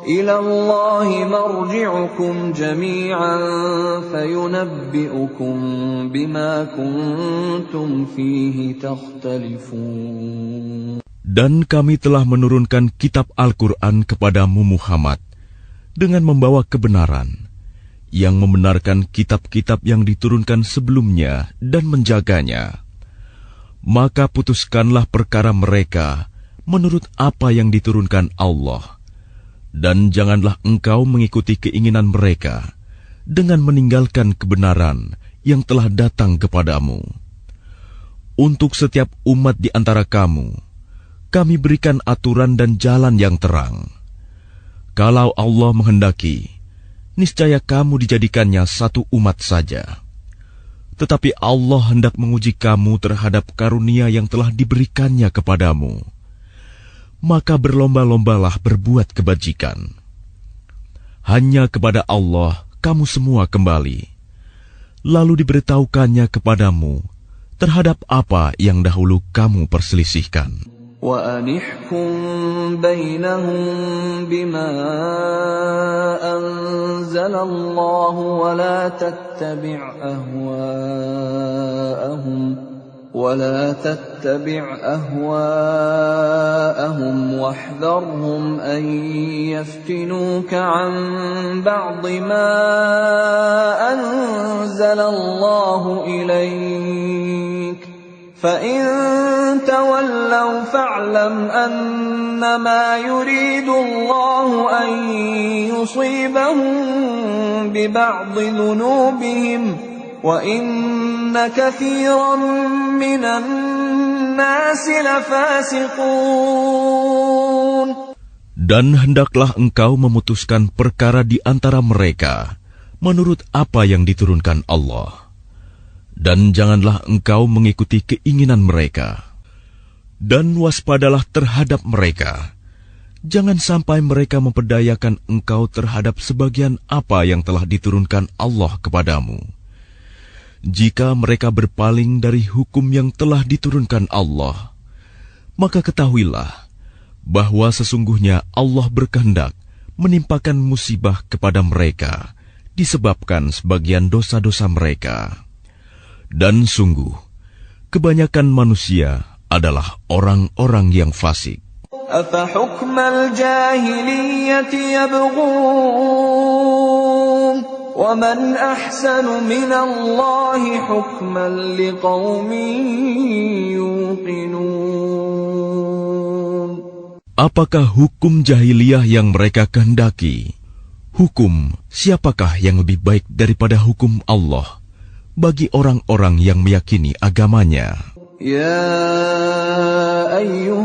إِلَى اللَّهِ مَرْجِعُكُمْ جَمِيعًا فَيُنَبِّئُكُم بِمَا كُنتُمْ فِيهِ تَخْتَلِفُونَ.
Dan kami telah menurunkan kitab Al-Quran kepadamu Muhammad dengan membawa kebenaran, yang membenarkan kitab-kitab yang diturunkan sebelumnya dan menjaganya. Maka putuskanlah perkara mereka menurut apa yang diturunkan Allah, dan janganlah engkau mengikuti keinginan mereka dengan meninggalkan kebenaran yang telah datang kepadamu. Untuk setiap umat di antara kamu, kami berikan aturan dan jalan yang terang. Kalau Allah menghendaki, niscaya kamu dijadikannya satu umat saja. Tetapi Allah hendak menguji kamu terhadap karunia yang telah diberikannya kepadamu. Maka berlomba-lombalah berbuat kebajikan. Hanya kepada Allah kamu semua kembali. Lalu diberitahukannya kepadamu terhadap apa yang dahulu kamu perselisihkan.
وَأَنِحْكُم بَيْنَهُم بِمَا أَنزَلَ اللَّهُ وَلَا تَتَّبِعْ أَهْوَاءَهُمْ وَاحْذَرْهُمْ أَن يَفْتِنُوكَ عَن بَعْضِ مَا أَنزَلَ اللَّهُ إِلَيْكَ فَإِن تَوَلَّوْا فَاعْلَمْ أَنَّمَا يُرِيدُ اللَّهُ أَن يُصِيبَهُم بِبَعْضِ ذُنُوبِهِمْ وَإِنَّ كَثِيرًا مِّنَ النَّاسِ لَفَاسِقُونَ.
Dan hendaklah engkau memutuskan perkara di antara mereka menurut apa yang diturunkan Allah. Dan janganlah engkau mengikuti keinginan mereka. Dan waspadalah terhadap mereka. Jangan sampai mereka memperdayakan engkau terhadap sebagian apa yang telah diturunkan Allah kepadamu. Jika mereka berpaling dari hukum yang telah diturunkan Allah, maka ketahuilah bahwa sesungguhnya Allah berkehendak menimpakan musibah kepada mereka disebabkan sebagian dosa-dosa mereka. Dan sungguh, kebanyakan manusia adalah orang-orang yang fasik.
أَفَحُكْمَ الْجَاهِلِيَّةِ يَبْغُونَ وَمَنْ أَحْسَنُ مِنَ اللَّهِ حُكْمًا لِقَوْمٍ يُوقِنُونَ.
Apakah hukum jahiliyah yang mereka kehendaki? Hukum siapakah yang lebih baik daripada hukum Allah bagi orang-orang yang meyakini agamanya?
Ya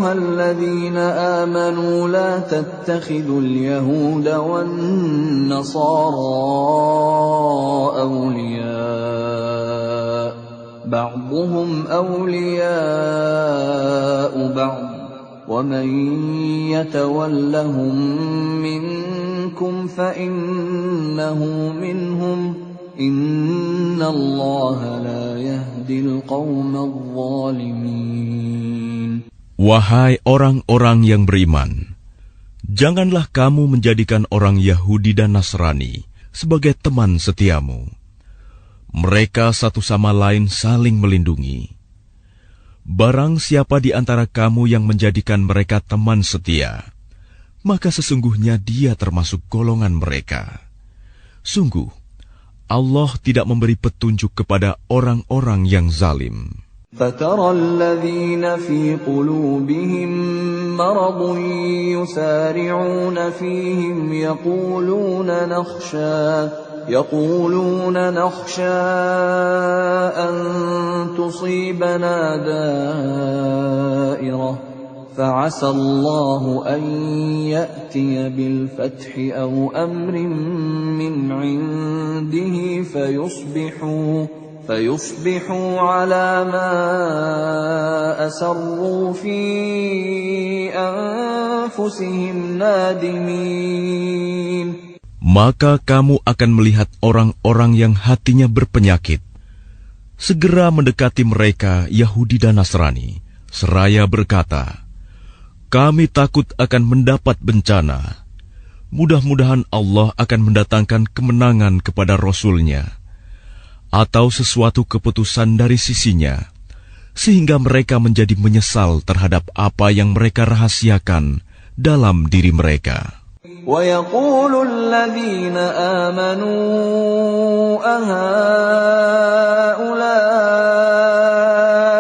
أيها الذين آمنوا لا تتخذوا اليهود والنصارى أولياء بعضهم أولياء بعض ومن يتولهم منكم فإنه منهم إن الله لا يهدي القوم الظالمين.
Wahai orang-orang yang beriman, janganlah kamu menjadikan orang Yahudi dan Nasrani sebagai teman setiamu. Mereka satu sama lain saling melindungi. Barang siapa di antara kamu yang menjadikan mereka teman setia, maka sesungguhnya dia termasuk golongan mereka. Sungguh, Allah tidak memberi petunjuk kepada orang-orang yang zalim.
فَتَرَى الَّذِينَ فِي قُلُوبِهِم مَّرَضٌ يُسَارِعُونَ فِيهِمْ يقولون نخشى أن تصيبنا دائرة فعسى الله أن يأتي بالفتح أو أمر من عنده فيصبحوا على ما أسروا في أنفسهم نادمين.
Maka kamu akan melihat orang-orang yang hatinya berpenyakit segera mendekati mereka Yahudi dan Nasrani, seraya berkata, kami takut akan mendapat bencana. Mudah-mudahan Allah akan mendatangkan kemenangan kepada Rasul-Nya atau sesuatu keputusan dari sisinya, sehingga mereka menjadi menyesal terhadap apa yang mereka rahasiakan dalam diri mereka.
وَيَقُولُ الَّذِينَ آمَنُوا أَهَؤُلَاءِ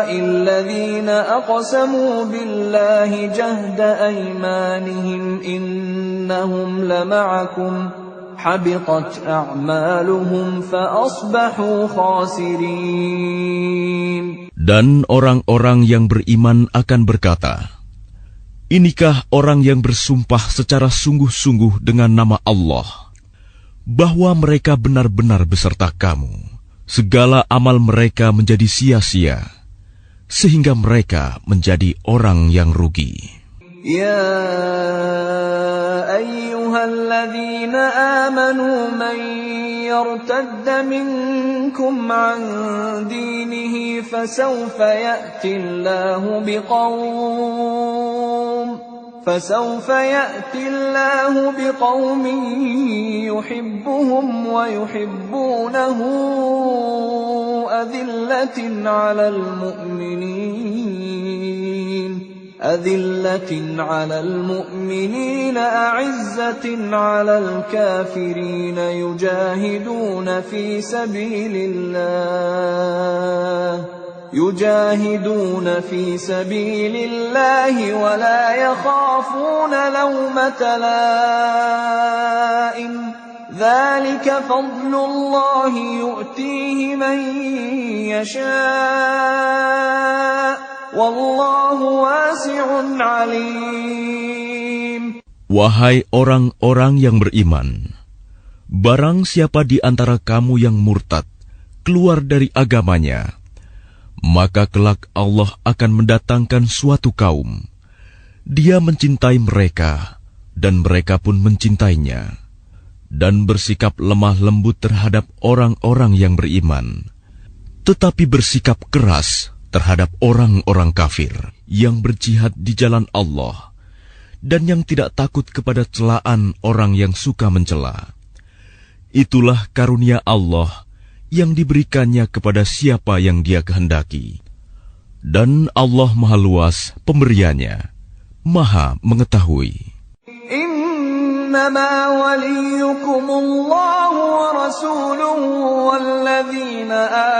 الَّذِينَ أَقْسَمُوا بِاللَّهِ جَهْدَ أَيْمَانِهِمْ إِنَّهُمْ لَمَعَكُمْ حَبِطَتْ أَعْمَالُهُمْ فَأَصْبَحُوا خَاسِرِينَ.
Dan orang-orang yang beriman akan berkata, inikah orang yang bersumpah secara sungguh-sungguh dengan nama Allah, bahwa mereka benar-benar beserta kamu. Segala amal mereka menjadi sia-sia, sehingga mereka menjadi orang yang rugi.
يا أيها الذين آمنوا من يرتد منكم عن دينه فسوف يأتي الله بقوم يحبهم ويحبونه أذلة على المؤمنين أعزة على الكافرين يجاهدون في سبيل الله ولا يخافون لومة لائم ذلك فضل الله يؤتيه من يشاء والله واسع عليم.
Wahai orang-orang yang beriman, barang siapa di antara kamu yang murtad keluar dari agamanya, maka kelak Allah akan mendatangkan suatu kaum. Dia mencintai mereka, dan mereka pun mencintainya, dan bersikap lemah lembut terhadap orang-orang yang beriman, tetapi bersikap keras terhadap orang-orang kafir yang berjihad di jalan Allah, dan yang tidak takut kepada celaan orang yang suka mencela. Itulah karunia Allah yang diberikannya kepada siapa yang Dia kehendaki. Dan Allah Maha Luas pemberiannya, Maha mengetahui.
إنما وليكم الله ورسوله والذين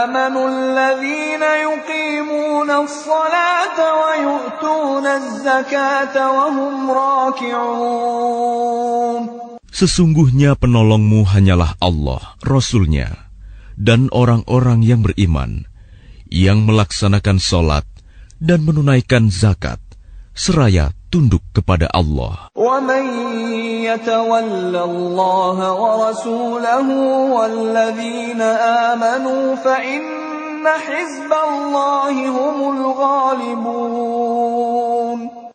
آمنوا الذين يقيمون الصلاة ويؤتون الزكاة وهم راكعون.
Sesungguhnya penolongmu hanyalah Allah, Rasul-Nya, dan orang-orang yang beriman, yang melaksanakan solat dan menunaikan zakat, seraya tunduk kepada Allah.
وَمَن يَتَوَلَّ اللَّهَ وَرَسُولَهُ وَالَّذِينَ آمَنُوا فَإِنَّ حِزْبَ اللَّهِ هُمُ الْغَالِبُونَ.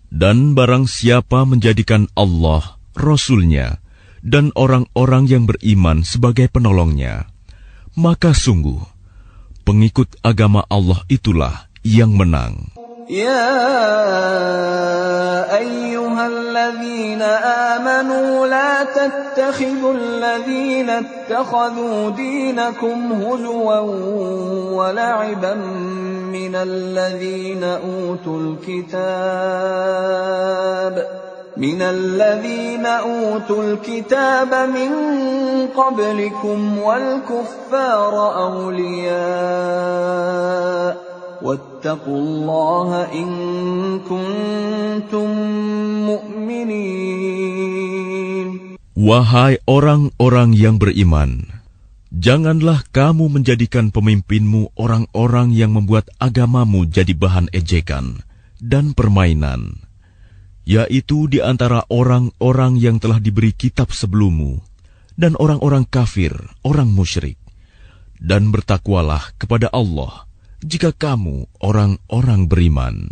Dan barang siapa menjadikan Allah, Rasul-Nya, dan orang-orang yang beriman sebagai penolongnya, maka sungguh, pengikut agama Allah itulah yang menang.
يَا أَيُّهَا الَّذِينَ آمَنُوا لَا تَتَّخِذُوا الَّذِينَ اتَّخَذُوا دِينَكُمْ هُزُوًا وَلَعِبًا مِّنَ الَّذِينَ أُوتُوا الْكِتَابَ مِن قَبْلِكُمْ وَالْكُفَّارَ أَوْلِيَاءَ وَاتَّقُوا اللَّهَ إِن كُنتُم مُّؤْمِنِينَ.
Wahai orang-orang yang beriman, janganlah kamu menjadikan pemimpinmu orang-orang yang membuat agamamu jadi bahan ejekan dan permainan, yaitu di antara orang-orang yang telah diberi kitab sebelummu dan orang-orang kafir, orang musyrik. Dan bertakwalah kepada Allah jika kamu orang-orang beriman.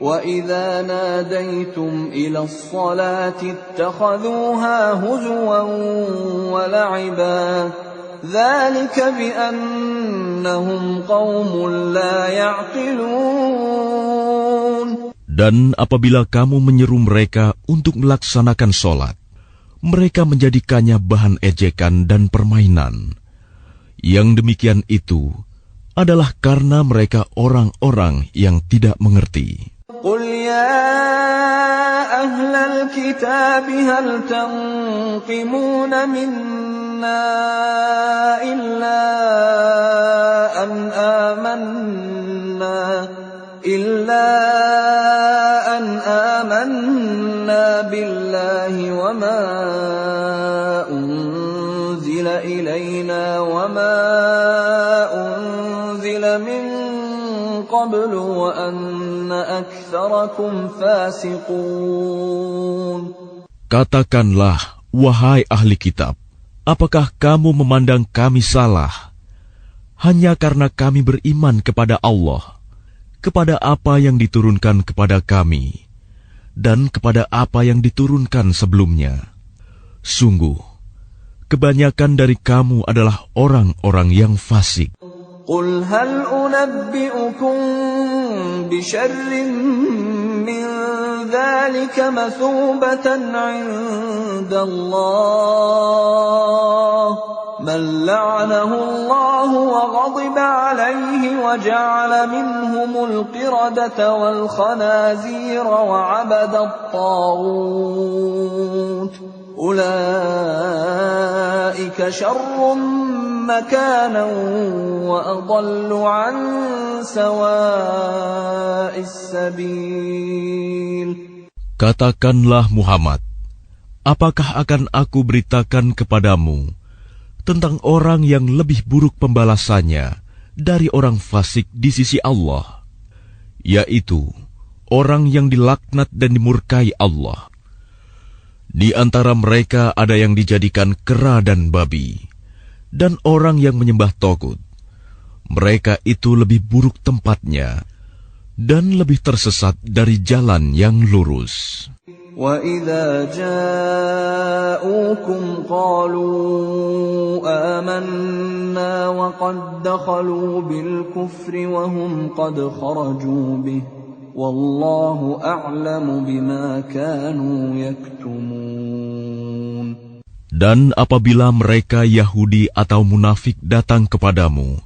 وَإِذَا نَادَيْتُمْ إِلَى الصَّلَاةِ اتَّخَذُوهَا هُزُوًا وَلَعِبًا ذَلِكَ بِأَنَّهُمْ قَوْمٌ لَّا يَعْقِلُونَ.
Dan apabila kamu menyeru mereka untuk melaksanakan sholat, mereka menjadikannya bahan ejekan dan permainan. Yang demikian itu adalah karena mereka orang-orang yang tidak mengerti.
قُلْ يَا أَهْلَ الْكِتَابِ هَلْ تَنقِمُونَ مِنَّا إِلَّا أَنْ آمَنَّا بِاللَّهِ وَمَا أُنْزِلَ إِلَيْنَا وَمَا أُنْزِلَ مِنْ قَبْلُ وَأَنَّ أَكْثَرَكُمْ فَاسِقُونَ.
Katakanlah, wahai ahli kitab, apakah kamu memandang kami salah hanya karena kami beriman kepada Allah, kepada apa yang diturunkan kepada kami, dan kepada apa yang diturunkan sebelumnya? Sungguh, kebanyakan dari kamu adalah orang-orang yang fasik.
قُلْ هَلْ أُنَبِّئُكُم بِشَرٍّ مِّن ذَلِكَ مَثُوبَةً عِندَ اللَّهِ مَن لَّعَنَهُ اللَّهُ وَغَضِبَ عَلَيْهِ وَجَعَلَ مِنْهُمُ الْقِرَدَةَ وَالْخَنَازِيرَ وَعَبَدَ الطَّاغُوتَ أُولَٰئِكَ شَرٌّ مَّكَانًا وَأَضَلُّ عَن سَوَاءِ السَّبِيلِ.
Katakanlah Muhammad, apakah akan aku beritakan kepadamu tentang orang yang lebih buruk pembalasannya dari orang fasik di sisi Allah, yaitu orang yang dilaknat dan dimurkai Allah. Di antara mereka ada yang dijadikan kera dan babi, dan orang yang menyembah togut. Mereka itu lebih buruk tempatnya dan lebih tersesat dari jalan yang lurus.
وَإِذَا جَاءُوكُمْ قَالُوا آمَنَّا وَقَدْ دَخَلُوا بِالْكُفْرِ وَهُمْ قَدْ خَرَجُوا بِهِ وَاللَّهُ أَعْلَمُ بِمَا كَانُوا يَكْتُمُونَ.
Dan apabila mereka Yahudi atau munafik datang kepadamu,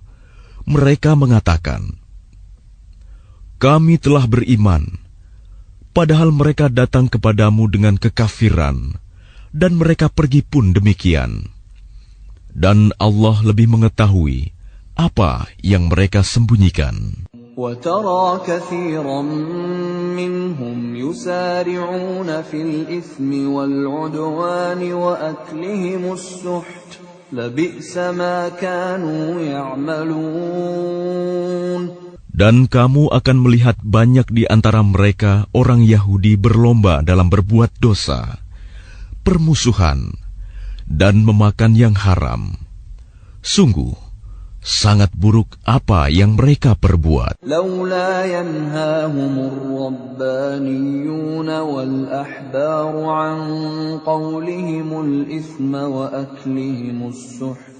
mereka mengatakan, "Kami telah beriman," padahal mereka datang kepadamu dengan kekafiran, dan mereka pergi pun demikian. Dan Allah lebih mengetahui apa yang mereka sembunyikan.
وَتَرَى كَثِيرًا مِّنْهُمْ يُسَارِعُونَ فِي الْإِثْمِ وَالْعُدْوَانِ وَأَكْلِهِمُ السُّحْتَ لَبِئْسَ مَا كَانُوا يَعْمَلُونَ.
Dan kamu akan melihat banyak di antara mereka orang Yahudi berlomba dalam berbuat dosa, permusuhan, dan memakan yang haram. Sungguh, sangat buruk apa yang mereka perbuat.
لولا ينهاهم الربانيون والأحبار عن قولهم الإثم وأكلهم السحت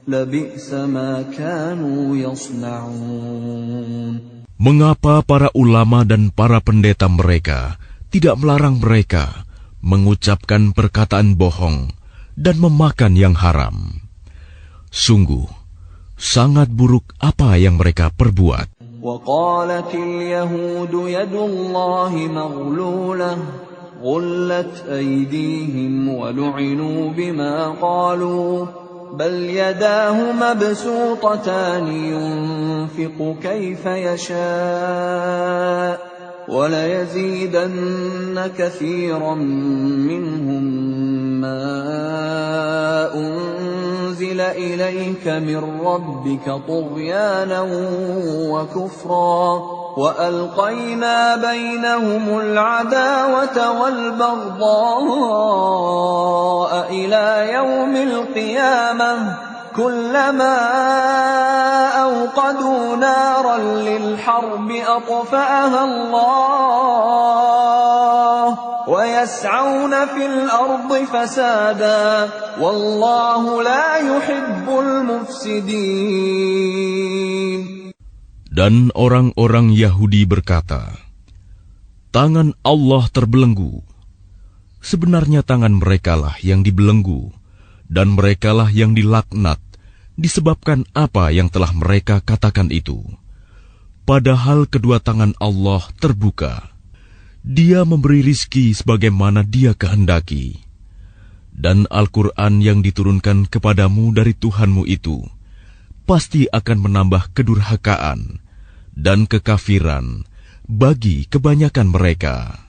لبئس ما كانوا يصنعون.
Mengapa para ulama dan para pendeta mereka tidak melarang mereka mengucapkan perkataan bohong dan memakan yang haram? Sungguh, sangat buruk apa yang mereka perbuat.
وقالت اليهود يد الله مغلولة غلت أيديهم ولعنوا بما قالوا بل يداه مبسوطتان ينفق كيف يشاء وليزيدن كثيرا منهم ما أنزل إليك من ربك طغيانا وكفرا وألقينا بينهم العداوة والبغضاء إلى يوم القيامة كلما أوقدوا نارا للحرب أطفأها الله ويسعون في الأرض فسادا والله لا يحب المفسدين.
Dan orang-orang Yahudi berkata, tangan Allah terbelenggu. Sebenarnya tangan merekalah yang dibelenggu, dan merekalah yang dilaknat, disebabkan apa yang telah mereka katakan itu. Padahal kedua tangan Allah terbuka. Dia memberi rizki sebagaimana Dia kehendaki. Dan Al-Quran yang diturunkan kepadamu dari Tuhanmu itu pasti akan menambah kedurhakaan dan kekafiran bagi kebanyakan mereka.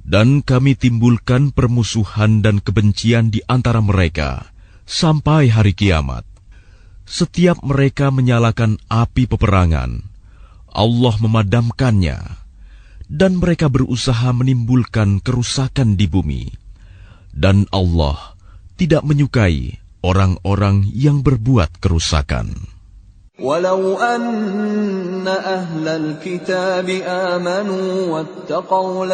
Dan kami timbulkan permusuhan dan kebencian di antara mereka sampai hari kiamat. Setiap mereka menyalakan api peperangan, Allah memadamkannya, dan mereka berusaha menimbulkan kerusakan di bumi. Dan Allah tidak menyukai orang-orang yang berbuat kerusakan.
ولو أن أهل الكتاب آمنوا واتقوا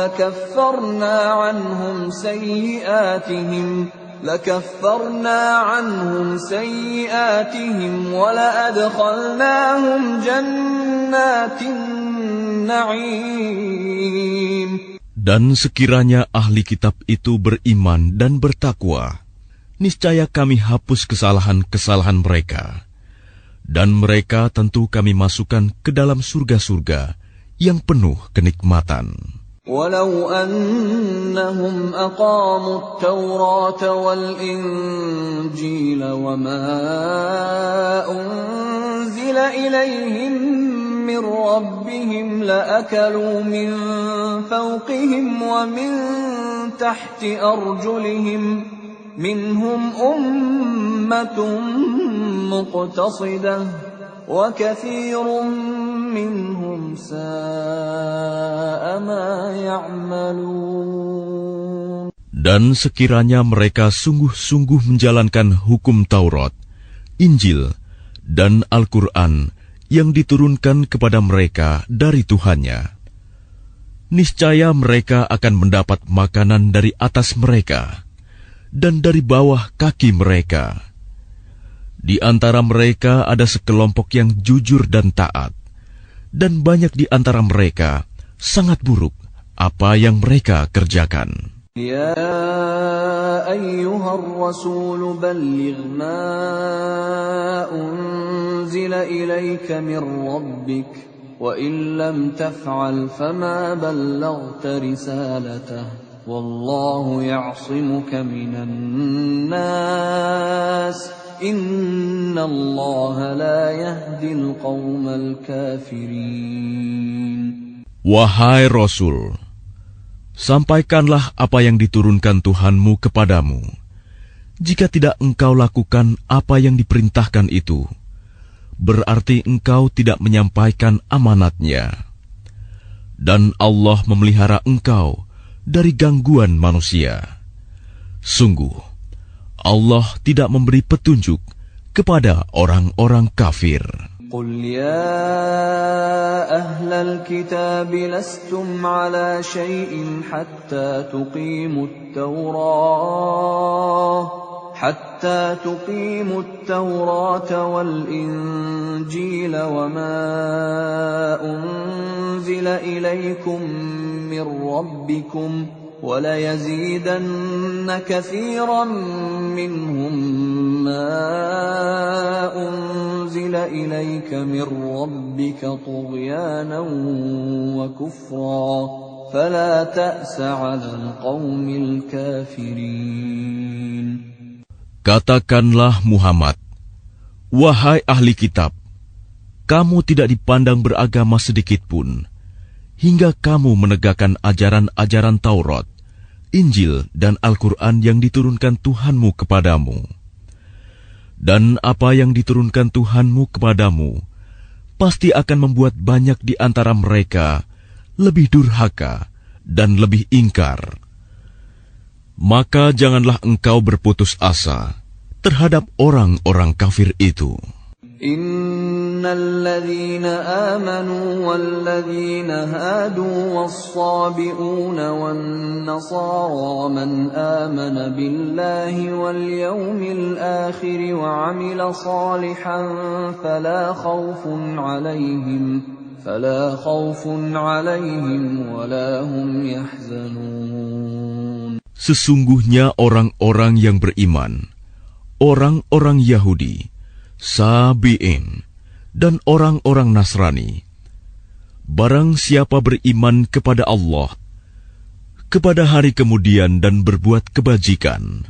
لكفرنا عنهم سيئاتهم ولأدخلناهم جنات النعيم.
Dan sekiranya ahli kitab itu beriman dan bertakwa, niscaya kami hapus kesalahan-kesalahan mereka. Dan mereka tentu kami masukkan ke dalam surga-surga yang penuh kenikmatan.
ولو أنهم أقاموا التوراة والإنجيل وما أنزل إليهم من ربهم لأكلوا من فوقهم ومن تحت أرجلهم منهم أمة مقتصدة وكثير منهم ساء ما يعملون.
Dan sekiranya mereka sungguh-sungguh menjalankan hukum Taurat, Injil, dan Al-Quran yang diturunkan kepada mereka dari Tuhannya, niscaya mereka akan mendapat makanan dari atas mereka dan dari bawah kaki mereka. Di antara mereka ada sekelompok yang jujur dan taat, dan banyak di antara mereka sangat buruk apa yang mereka kerjakan.
Ya ayyuhar rasul balligh ma unzila ilayka min rabbik wa in lam taf'al fama ballaghta risalatahu wallahu ya'simuka minan nas Inna Allah la yahdil qawmal kafirin.
Wahai Rasul, sampaikanlah apa yang diturunkan Tuhanmu kepadamu. Jika tidak engkau lakukan apa yang diperintahkan itu, berarti engkau tidak menyampaikan amanatnya. Dan Allah memelihara engkau dari gangguan manusia. Sungguh, Allah tidak memberi petunjuk kepada orang-orang kafir.
قل يا أهل الكتاب لستم على شيء حتى تقيموا التوراة والإنجيل وما أنزل إليكم من ربكم وليزيدن كثيرا منهم ما أنزل إليك من ربك طغيانا وكفرا فلا تأس على القوم الكافرين.
Katakanlah Muhammad, wahai ahli kitab, kamu tidak dipandang beragama sedikitpun, hingga kamu menegakkan ajaran-ajaran Taurat, Injil, dan Al-Quran yang diturunkan Tuhanmu kepadamu. Dan apa yang diturunkan Tuhanmu kepadamu, pasti akan membuat banyak di antara mereka lebih durhaka dan lebih ingkar. Maka janganlah engkau berputus asa terhadap orang-orang kafir itu.
Innalladzina amanu walladzina hadu was-sabi'una wan-nasara man amana billahi wal yawmil akhir wa 'amila salihan fala khawfun 'alaihim wa la hum yahzanun.
Sesungguhnya orang-orang yang beriman, orang-orang Yahudi, Sabi'in, dan orang-orang Nasrani, barang siapa beriman kepada Allah, kepada hari kemudian dan berbuat kebajikan,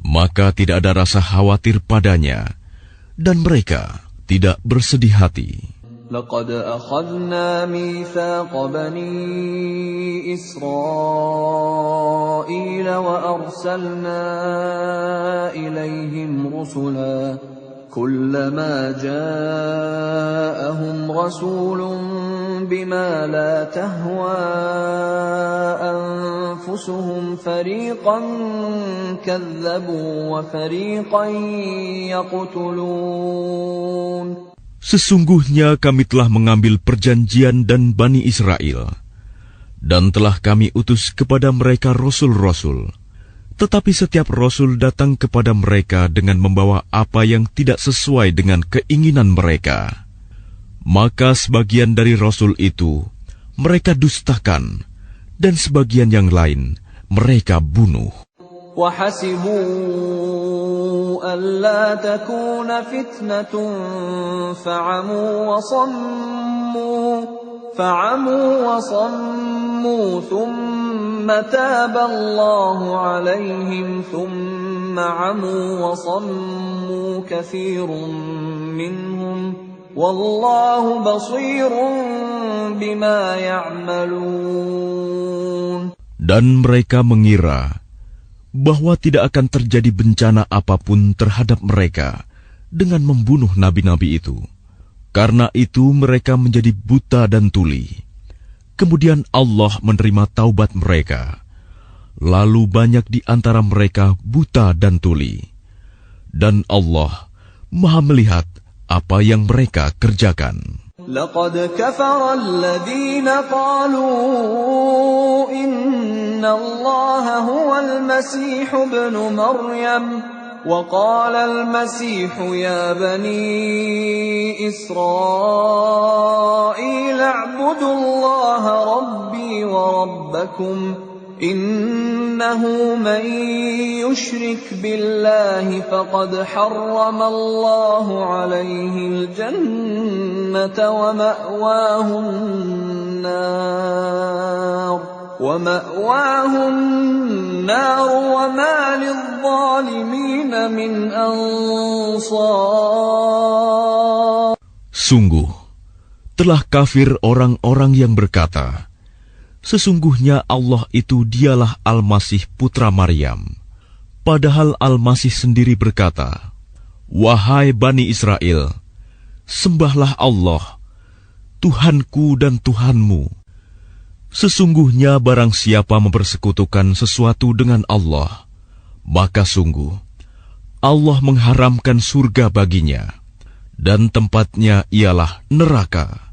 maka tidak ada rasa khawatir padanya, dan mereka tidak bersedih hati.
لقد أخذنا ميثاق بني إسرائيل وأرسلنا إليهم رسلا كلما جاءهم رسول بما لا تهوى أنفسهم فريقا كذبوا وفريقا يقتلون.
Sesungguhnya kami telah mengambil perjanjian dan Bani Israel, dan telah kami utus kepada mereka rasul-rasul. Tetapi setiap rasul datang kepada mereka dengan membawa apa yang tidak sesuai dengan keinginan mereka. Maka sebagian dari rasul itu mereka dustakan, dan sebagian yang lain mereka bunuh.
وَحَسِبُوا أَلَّا تَكُونَ فِتْنَةٌ فَعَمُوا وَصَمُّوا ثُمَّ تَابَ اللَّهُ عَلَيْهِمْ ثُمَّ عَمُوا وَصَمُّوا كَثِيرٌ مِّنْهُمْ وَاللَّهُ بَصِيرٌ بِمَا يَعْمَلُونَ.
Dan mereka mengira bahwa tidak akan terjadi bencana apapun terhadap mereka dengan membunuh nabi-nabi itu. Karena itu mereka menjadi buta dan tuli. Kemudian Allah menerima taubat mereka. Lalu banyak di antara mereka buta dan tuli. Dan Allah Maha melihat apa yang mereka kerjakan.
لقد كفر الذين قالوا إن الله هو المسيح ابن مريم وقال المسيح يا بني إسرائيل اعبدوا الله ربي وربكم إنه من يشرك بالله فقد حرم الله عليه الجنة ومأواه النار وما للظالمين من أنصار.
Sungguh, telah kafir orang-orang yang berkata, sesungguhnya Allah itu dialah Al-Masih putra Maryam. Padahal Al-Masih sendiri berkata, wahai Bani Israel, Sembahlah Allah, Tuhanku dan Tuhanmu. Sesungguhnya barang siapa mempersekutukan sesuatu dengan Allah, maka sungguh Allah mengharamkan surga baginya, dan tempatnya ialah neraka.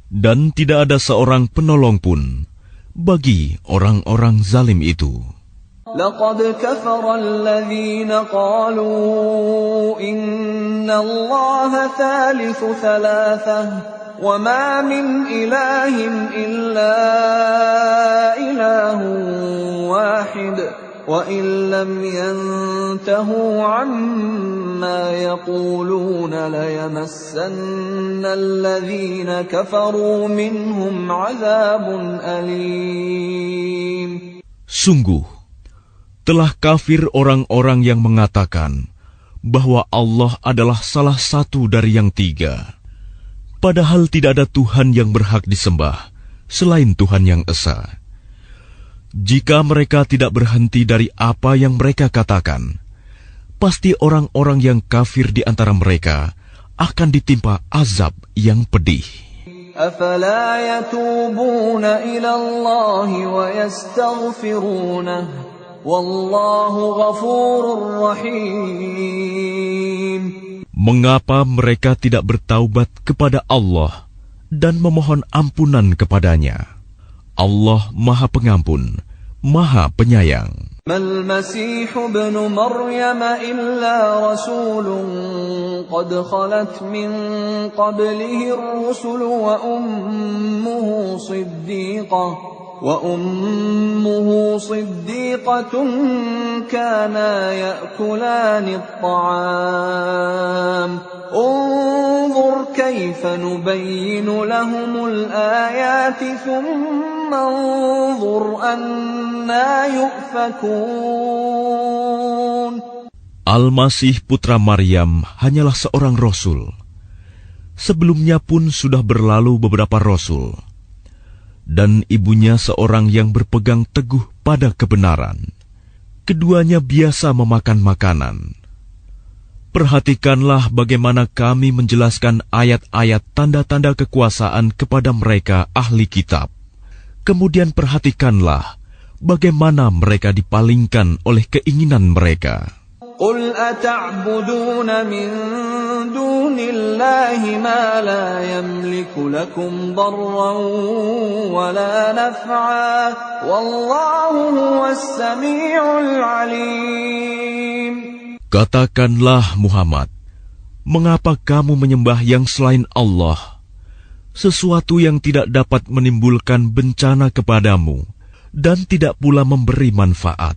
Dan tidak ada seorang penolong pun bagi orang-orang zalim itu.
لقد كفر الذين قالوا إن الله ثالث ثلاثة وما من إله إلا إله واحد وإن لم ينتهوا عما يقولون ليمسن الذين كفروا منهم عذاب أليم.
Sungguh, telah kafir orang-orang yang mengatakan bahwa Allah adalah salah satu dari yang tiga, padahal tidak ada Tuhan yang berhak disembah selain Tuhan yang Esa. Jika mereka tidak berhenti dari apa yang mereka katakan, pasti orang-orang yang kafir di antara mereka akan ditimpa azab yang pedih.
أفلا يتوبون إلى الله ويستغفرونه والله غفور رحيم.
Mengapa mereka tidak bertaubat kepada Allah dan memohon ampunan kepadanya? Allah Maha Pengampun, Maha Penyayang.
ما المسيح ابن مريم إلا رسول قد خلت من قبله الرسل وأمه صديقة كانا يأكلان الطعام انظر كيف نبين لهم الآيات ثم انظر أنا يؤفكون.
Al-Masih putra Maryam hanyalah seorang rasul. Sebelumnya pun sudah berlalu beberapa rasul, dan ibunya seorang yang berpegang teguh pada kebenaran. Keduanya biasa memakan makanan. Perhatikanlah bagaimana kami menjelaskan ayat-ayat tanda-tanda kekuasaan kepada mereka ahli kitab. Kemudian perhatikanlah bagaimana mereka dipalingkan oleh keinginan mereka.
قل أتعبدون من دون الله ما لا يملك لكم ضرا ولا نفعا والله هو السميع العليم.
Katakanlah Muhammad, mengapa kamu menyembah yang selain Allah, sesuatu yang tidak dapat menimbulkan bencana kepadamu dan tidak pula memberi manfaat?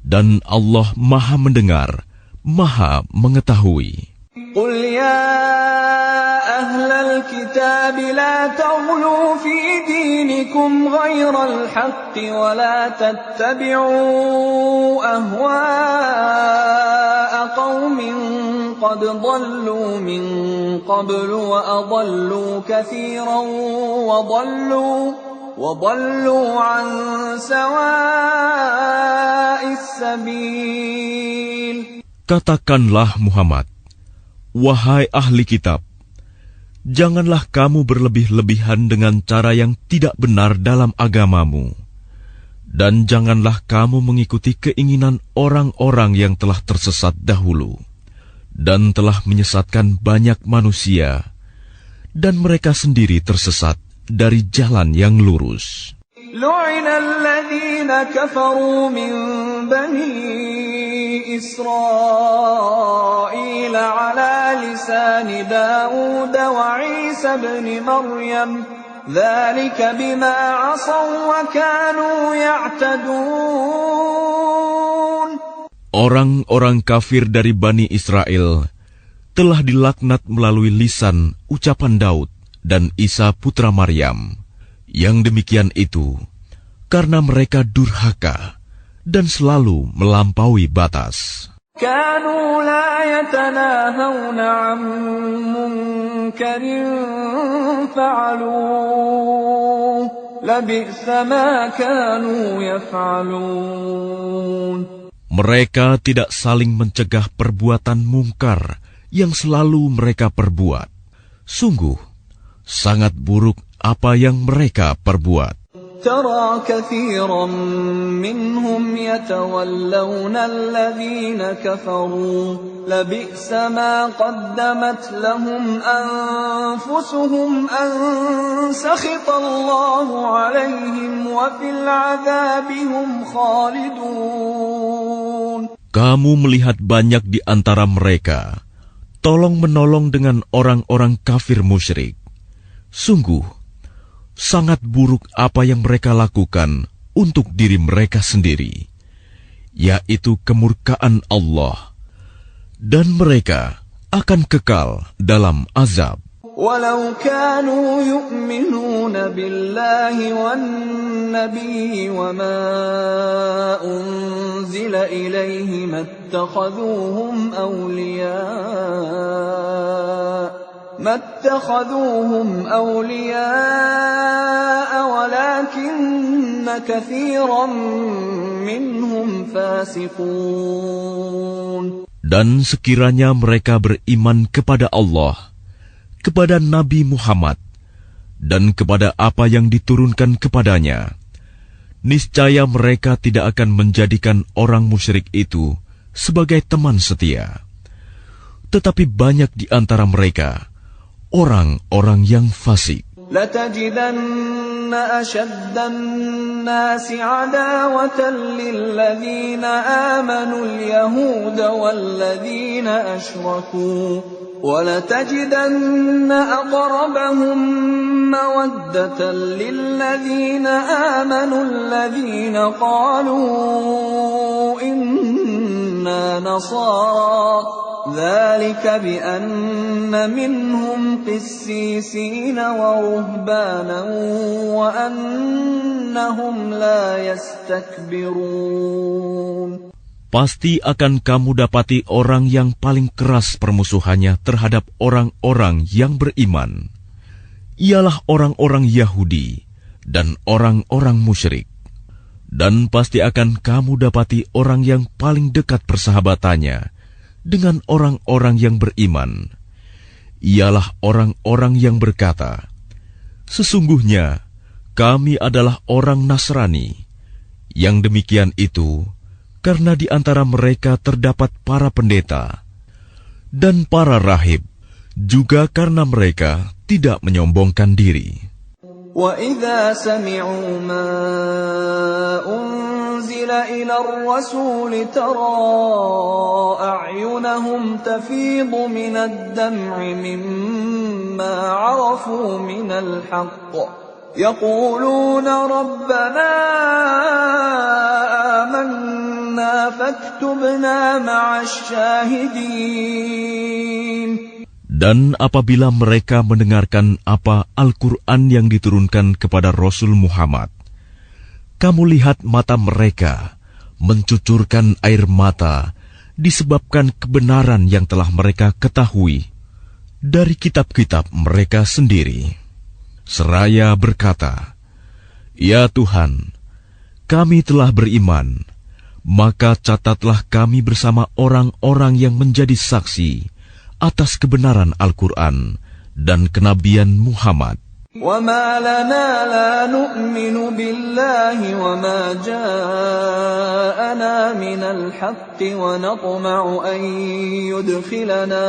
Dan Allah Maha Mendengar, Maha Mengetahui.
قل يا أهل الكتاب لا تغلوا في دينكم غير الحق ولا تتبعوا أهواء قوم قد ضلوا من قبل وأضلوا كثيرا وضلوا عن سواء السبيل.
Katakanlah Muhammad, wahai ahli kitab, janganlah kamu berlebih-lebihan dengan cara yang tidak benar dalam agamamu, dan janganlah kamu mengikuti keinginan orang-orang yang telah tersesat dahulu, dan telah menyesatkan banyak manusia, dan mereka sendiri tersesat dari jalan yang lurus.
لعن الذين كفروا من بني إسرائيل على لسان داود وعيسى بن مريم ذلك بما عصوا وكانوا يعتدون.
Orang-orang kafir dari Bani Israel telah dilaknat melalui lisan ucapan Daud dan Isa putra Maryam. Yang demikian itu karena mereka durhaka dan selalu melampaui batas.
كانوا لا يتناهون عن منكر فعلوه لبئس ما كانوا يفعلون.
Mereka tidak saling mencegah perbuatan mungkar yang selalu mereka perbuat. Sungguh, sangat buruk apa yang mereka perbuat.
ترى كثيرا منهم يتولون الذين كفروا لبئس ما قدمت لهم أنفسهم أن سخط الله عليهم وفي العذاب هم خالدون.
Kamu melihat banyak di antara mereka tolong-menolong dengan orang-orang kafir musyrik. Sungguh, sangat buruk apa yang mereka lakukan untuk diri mereka sendiri, yaitu kemurkaan Allah, dan mereka akan kekal dalam azab.
ولو كانوا يؤمنون بالله والنبي وما أنزل إليه ما اتخذوهم أولياء ولكن كثيرا منهم فاسقون.
Dan sekiranya mereka beriman kepada Allah, kepada Nabi Muhammad, dan kepada apa yang diturunkan kepadanya, niscaya mereka tidak akan menjadikan orang musyrik itu sebagai teman setia. Tetapi banyak di antara mereka orang-orang yang fasik.
لتجدن أشد الناس عداوة للذين آمنوا اليهود والذين أشركوا ولتجدن أقربهم مودة للذين آمنوا الذين قالوا إنا نصارى ذلك بأن منهم قسيسين ورهبانا وأنهم لا يستكبرون.
Pasti akan kamu dapati orang yang paling keras permusuhannya terhadap orang-orang yang beriman. Ialah orang-orang Yahudi dan orang-orang musyrik. Dan pasti akan kamu dapati orang yang paling dekat persahabatannya dengan orang-orang yang beriman. Ialah orang-orang yang berkata, "Sesungguhnya kami adalah orang Nasrani." Yang demikian itu karena di antara mereka terdapat para pendeta dan para rahib, juga karena mereka tidak menyombongkan diri.
وَإِذَا سَمِعُوا مَا أُنزِلَ إِلَى الرَّسُولِ تَرَى أَعْيُنَهُمْ تَفِيضُ مِنَ الدَّمْعِ مِمَّا عَرَفُوا مِنَ الْحَقِّ يَقُولُونَ رَبَّنَا آمَنَّا فَاكْتُبْنَا مَعَ الشَّاهِدِينَ.
Dan apabila mereka mendengarkan apa Al-Quran yang diturunkan kepada Rasul Muhammad, kamu lihat mata mereka mencucurkan air mata disebabkan kebenaran yang telah mereka ketahui dari kitab-kitab mereka sendiri. Seraya berkata, "Ya Tuhan, kami telah beriman, maka catatlah kami bersama orang-orang yang menjadi saksi atas kebenaran Al-Quran dan kenabian Muhammad."
وَمَا لَنَا لَا نُؤْمِنُ بِاللَّهِ وَمَا جَاءَنَا مِنَ الْحَقِّ وَنَطْمَعُ أَن يُدْخِلَنَا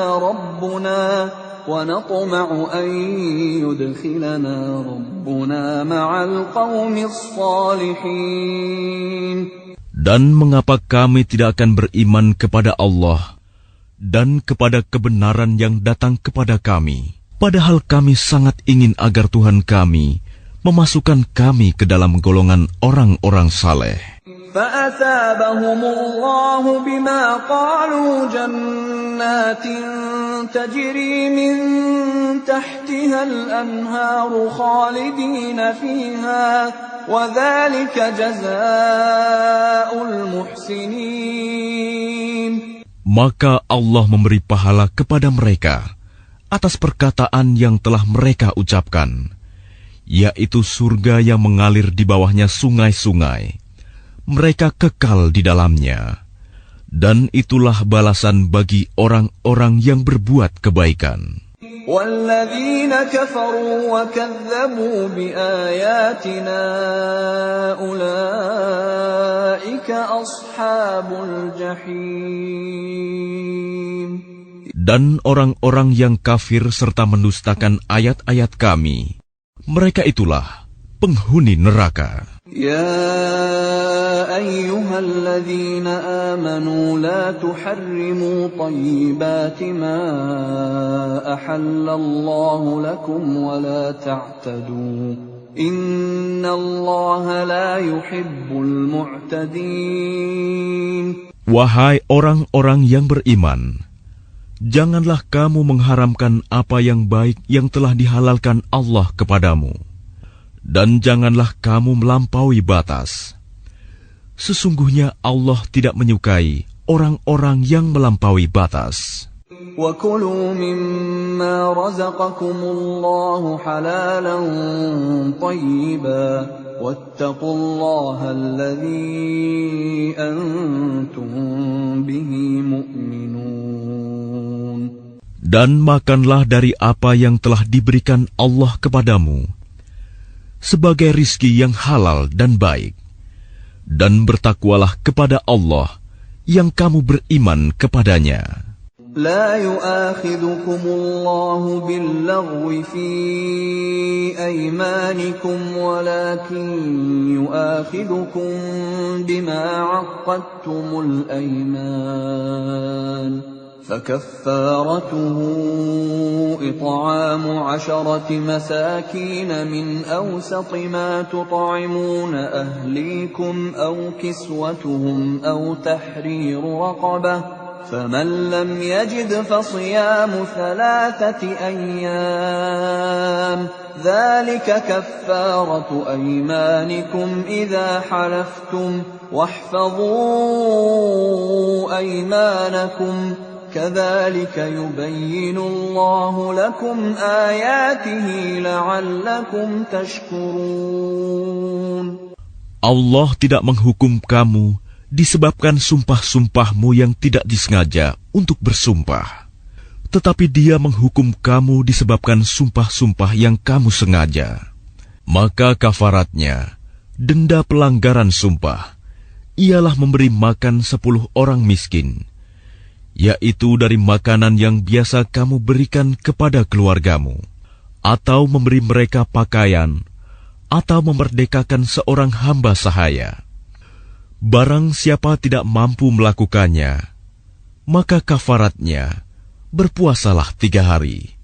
رَبُّنَا مَعَ الْقَوْمِ الصَّالِحِينَ.
Dan mengapa kami tidak akan beriman kepada Allah dan kepada kebenaran yang datang kepada kami, padahal kami sangat ingin agar Tuhan kami memasukkan kami ke dalam golongan orang-orang saleh.
فَأَثَابَهُمُ اللَّهُ بِمَا قَالُوا جَنَّاتٍ تَجْرِي مِن تَحْتِهَا الْأَنْهَارُ خَالِدِينَ فِيهَا وَذَلِكَ جَزَاءُ الْمُحْسِنِينَ.
Maka Allah memberi pahala kepada mereka atas perkataan yang telah mereka ucapkan, yaitu surga yang mengalir di bawahnya sungai-sungai. Mereka kekal di dalamnya, dan itulah balasan bagi orang-orang yang berbuat kebaikan.
والذين كفروا وكذبوا بآياتنا أولئك أصحاب الجحيم.
Dan orang-orang yang kafir serta mendustakan ayat-ayat Kami, mereka itulah penghuni neraka.
يا أيها الذين آمنوا لا تحرموا طيبات ما أحل الله لكم ولا تعتدوا إن الله لا يحب المعتدين.
Wahai orang-orang yang beriman, janganlah kamu mengharamkan apa yang baik yang telah dihalalkan Allah kepadamu. Dan janganlah kamu melampaui batas. Sesungguhnya Allah tidak menyukai orang-orang yang melampaui batas.
وَكُلُوا مِمَّا رَزَقَكُمُ اللَّهُ حَلَالًا طَيِّبًا وَاتَّقُوا اللَّهَ الَّذِي أَنْتُمْ بِهِ مُؤْمِنُونَ.
Dan makanlah dari apa yang telah diberikan Allah kepadamu sebagai rizki yang halal dan baik, dan bertakwalah kepada Allah yang kamu beriman kepadanya.
لا يؤاخذكم الله باللغو في أيمانكم ولكن يؤاخذكم بما عقدتم الأيمان فكفارته إطعام 10 مساكين من أوسط ما تطعمون أهليكم أو كسوتهم أو تحرير رقبة فمن لم يجد فصيام 3 أيام ذلك كفارة أيمانكم إذا حلفتم واحفظوا أيمانكم كذلك يبين الله لكم آياته لعلكم تشكرون.
Allah tidak menghukum kamu disebabkan sumpah-sumpahmu yang tidak disengaja untuk bersumpah, tetapi Dia menghukum kamu disebabkan sumpah-sumpah yang kamu sengaja. Maka kafaratnya, denda pelanggaran sumpah, ialah memberi makan 10 orang miskin, yaitu dari makanan yang biasa kamu berikan kepada keluargamu, atau memberi mereka pakaian, atau memerdekakan seorang hamba sahaya. Barang siapa tidak mampu melakukannya, maka kafaratnya berpuasalah 3 hari.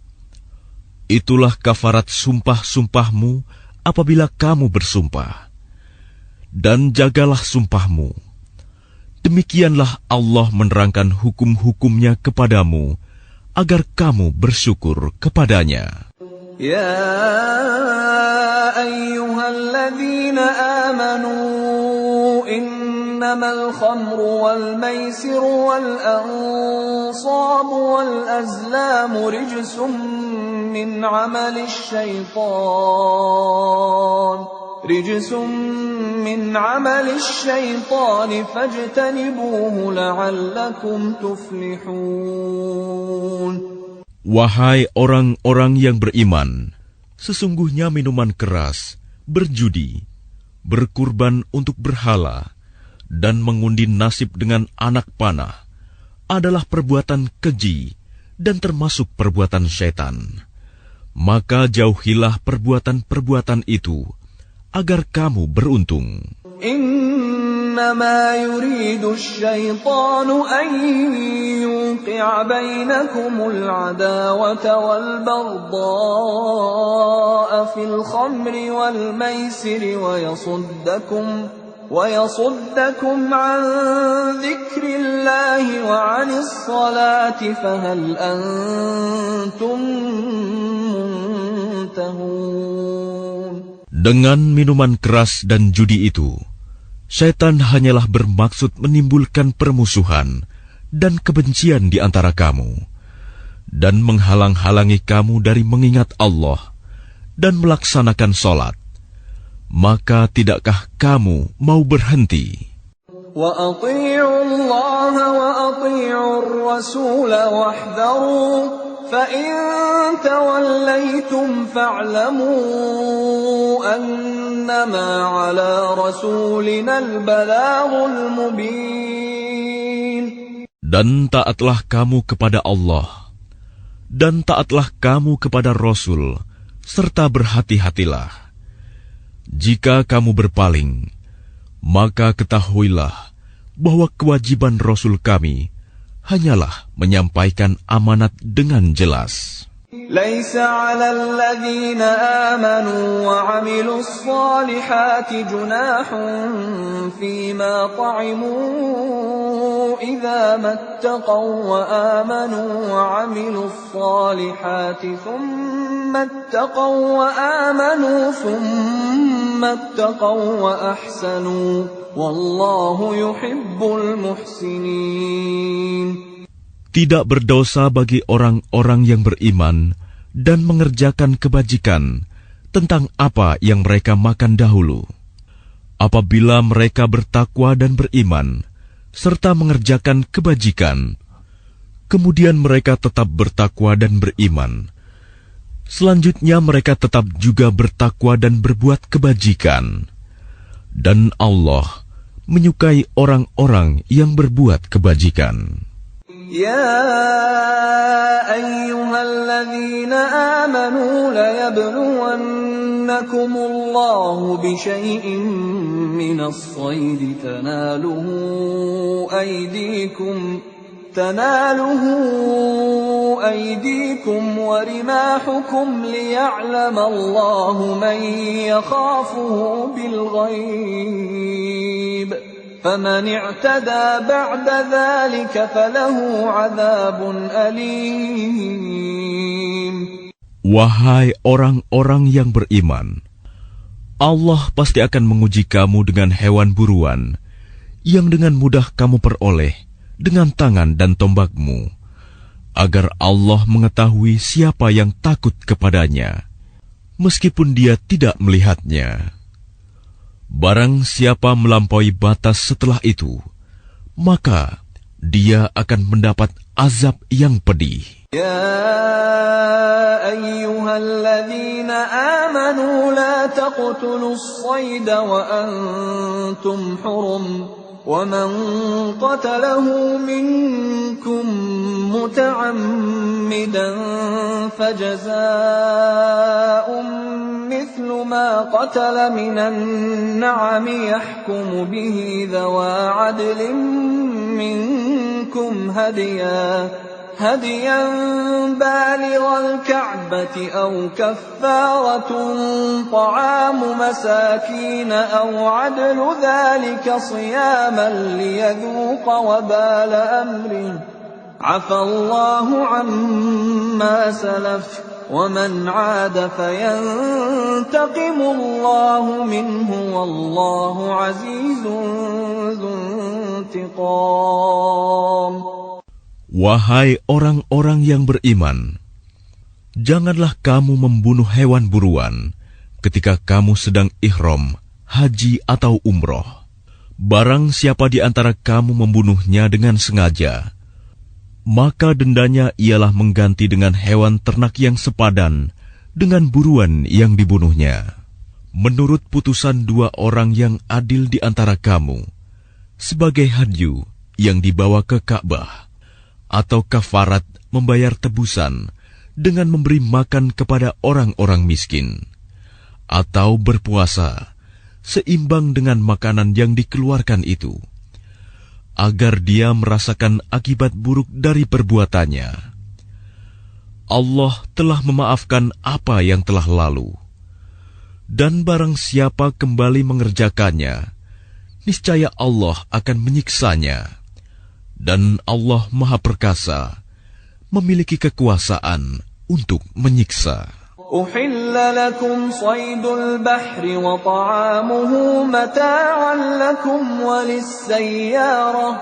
Itulah kafarat sumpah-sumpahmu apabila kamu bersumpah. Dan jagalah sumpahmu. Demikianlah Allah menerangkan hukum-hukumnya kepadamu, agar kamu bersyukur kepadanya.
Ya ayyuhalladzina amanu innamal khamru wal maisiru wal ansabu wal azlamu rijsum min amalis syaitan fajtanibuhu la'allakum tuflihun.
Wahai orang-orang yang beriman, sesungguhnya minuman keras, berjudi, berkurban untuk berhala, dan mengundi nasib dengan anak panah adalah perbuatan keji dan termasuk perbuatan syaitan. Maka jauhilah perbuatan-perbuatan itu, agar kamu beruntung.
إنما يريد الشيطان أن يوقع بينكم العداوة والبغضاء في الخمر والميسر ويصدكم عن ذكر الله وعن الصلاة فهل أنتم منتهون.
Dengan minuman keras dan judi itu, syaitan hanyalah bermaksud menimbulkan permusuhan dan kebencian di antara kamu, dan menghalang-halangi kamu dari mengingat Allah dan melaksanakan sholat. Maka tidakkah kamu mau berhenti?
وَأَطِيعُوا اللَّهَ وَأَطِيعُوا الرَّسُولَ وَاحْذَرُوا فإن توليتم فاعلموا أنما على رسولنا البلاغ المبين.
Dan taatlah kamu kepada Allah, dan taatlah kamu kepada Rasul, serta berhati-hatilah. Jika kamu berpaling, maka ketahuilah bahwa kewajiban Rasul kami hanyalah menyampaikan amanat dengan jelas.
ليس على الذين آمنوا وعملوا الصالحات جناح فيما طعموا إذا ما اتقوا وآمنوا وعملوا الصالحات ثم اتقوا وآمنوا ثم اتقوا وأحسنوا والله يحب المحسنين.
Tidak berdosa bagi orang-orang yang beriman dan mengerjakan kebajikan tentang apa yang mereka makan dahulu. Apabila mereka bertakwa dan beriman, serta mengerjakan kebajikan, kemudian mereka tetap bertakwa dan beriman. Selanjutnya mereka tetap juga bertakwa dan berbuat kebajikan. Dan Allah menyukai orang-orang yang berbuat kebajikan.
يا أيها الذين آمنوا ليبلونكم الله بشيء من الصيد تناله أيديكم ورماحكم ليعلم الله من يخافه بالغيب فمن اعتدى بعد ذلك فله عذاب أليم.
Wahai orang-orang yang beriman, Allah pasti akan menguji kamu dengan hewan buruan yang dengan mudah kamu peroleh dengan tangan dan tombakmu, agar Allah mengetahui siapa yang takut kepadanya, meskipun dia tidak melihatnya. Barang siapa melampaui batas setelah itu, maka dia akan mendapat azab yang pedih.
يا أيها الذين آمنوا لا تقتلوا الصيد وأنتم حرم ومن قتله منكم متعمدا فجزاء مثل ما قتل من النعم يحكم به ذوى عدل منكم هديا بالغ الكعبة أو كفارة طعام مساكين أو عدل ذلك صياما ليذوق وبال أمره عفى الله عما سلف ومن عاد فينتقم الله منه والله عزيز ذو انتقام.
Wahai orang-orang yang beriman, janganlah kamu membunuh hewan buruan ketika kamu sedang ihram, haji atau umroh. Barang siapa di antara kamu membunuhnya dengan sengaja, maka dendanya ialah mengganti dengan hewan ternak yang sepadan dengan buruan yang dibunuhnya. Menurut putusan dua orang yang adil di antara kamu, sebagai hadyu yang dibawa ke Ka'bah, atau kafarat membayar tebusan dengan memberi makan kepada orang-orang miskin, atau berpuasa seimbang dengan makanan yang dikeluarkan itu, agar dia merasakan akibat buruk dari perbuatannya. Allah telah memaafkan apa yang telah lalu, dan barang siapa kembali mengerjakannya, niscaya Allah akan menyiksanya. Dan Allah Maha Perkasa, memiliki kekuasaan untuk menyiksa.
أحل لكم صيد البحر وطعامه متاعا لكم وللسيارة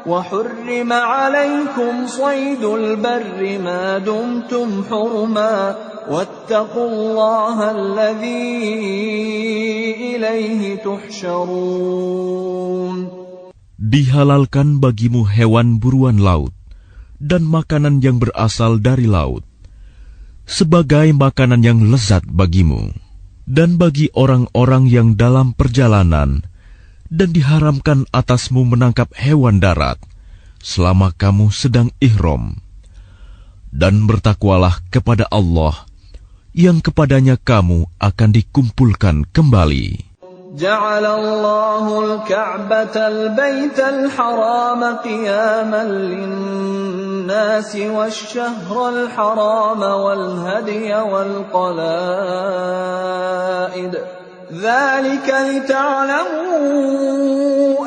وحرم عليكم صيد البر ما دمتم حرما واتقوا الله الذي إليه تحشرون.
Dihalalkan bagimu hewan buruan laut dan makanan yang berasal dari laut, sebagai makanan yang lezat bagimu, dan bagi orang-orang yang dalam perjalanan, dan diharamkan atasmu menangkap hewan darat selama kamu sedang ihram. Dan bertakwalah kepada Allah, yang kepadanya kamu akan dikumpulkan kembali.
جعل الله الكعبة البيت الحرام قياما للناس والشهر الحرام والهدي والقلائد ذلك لتعلموا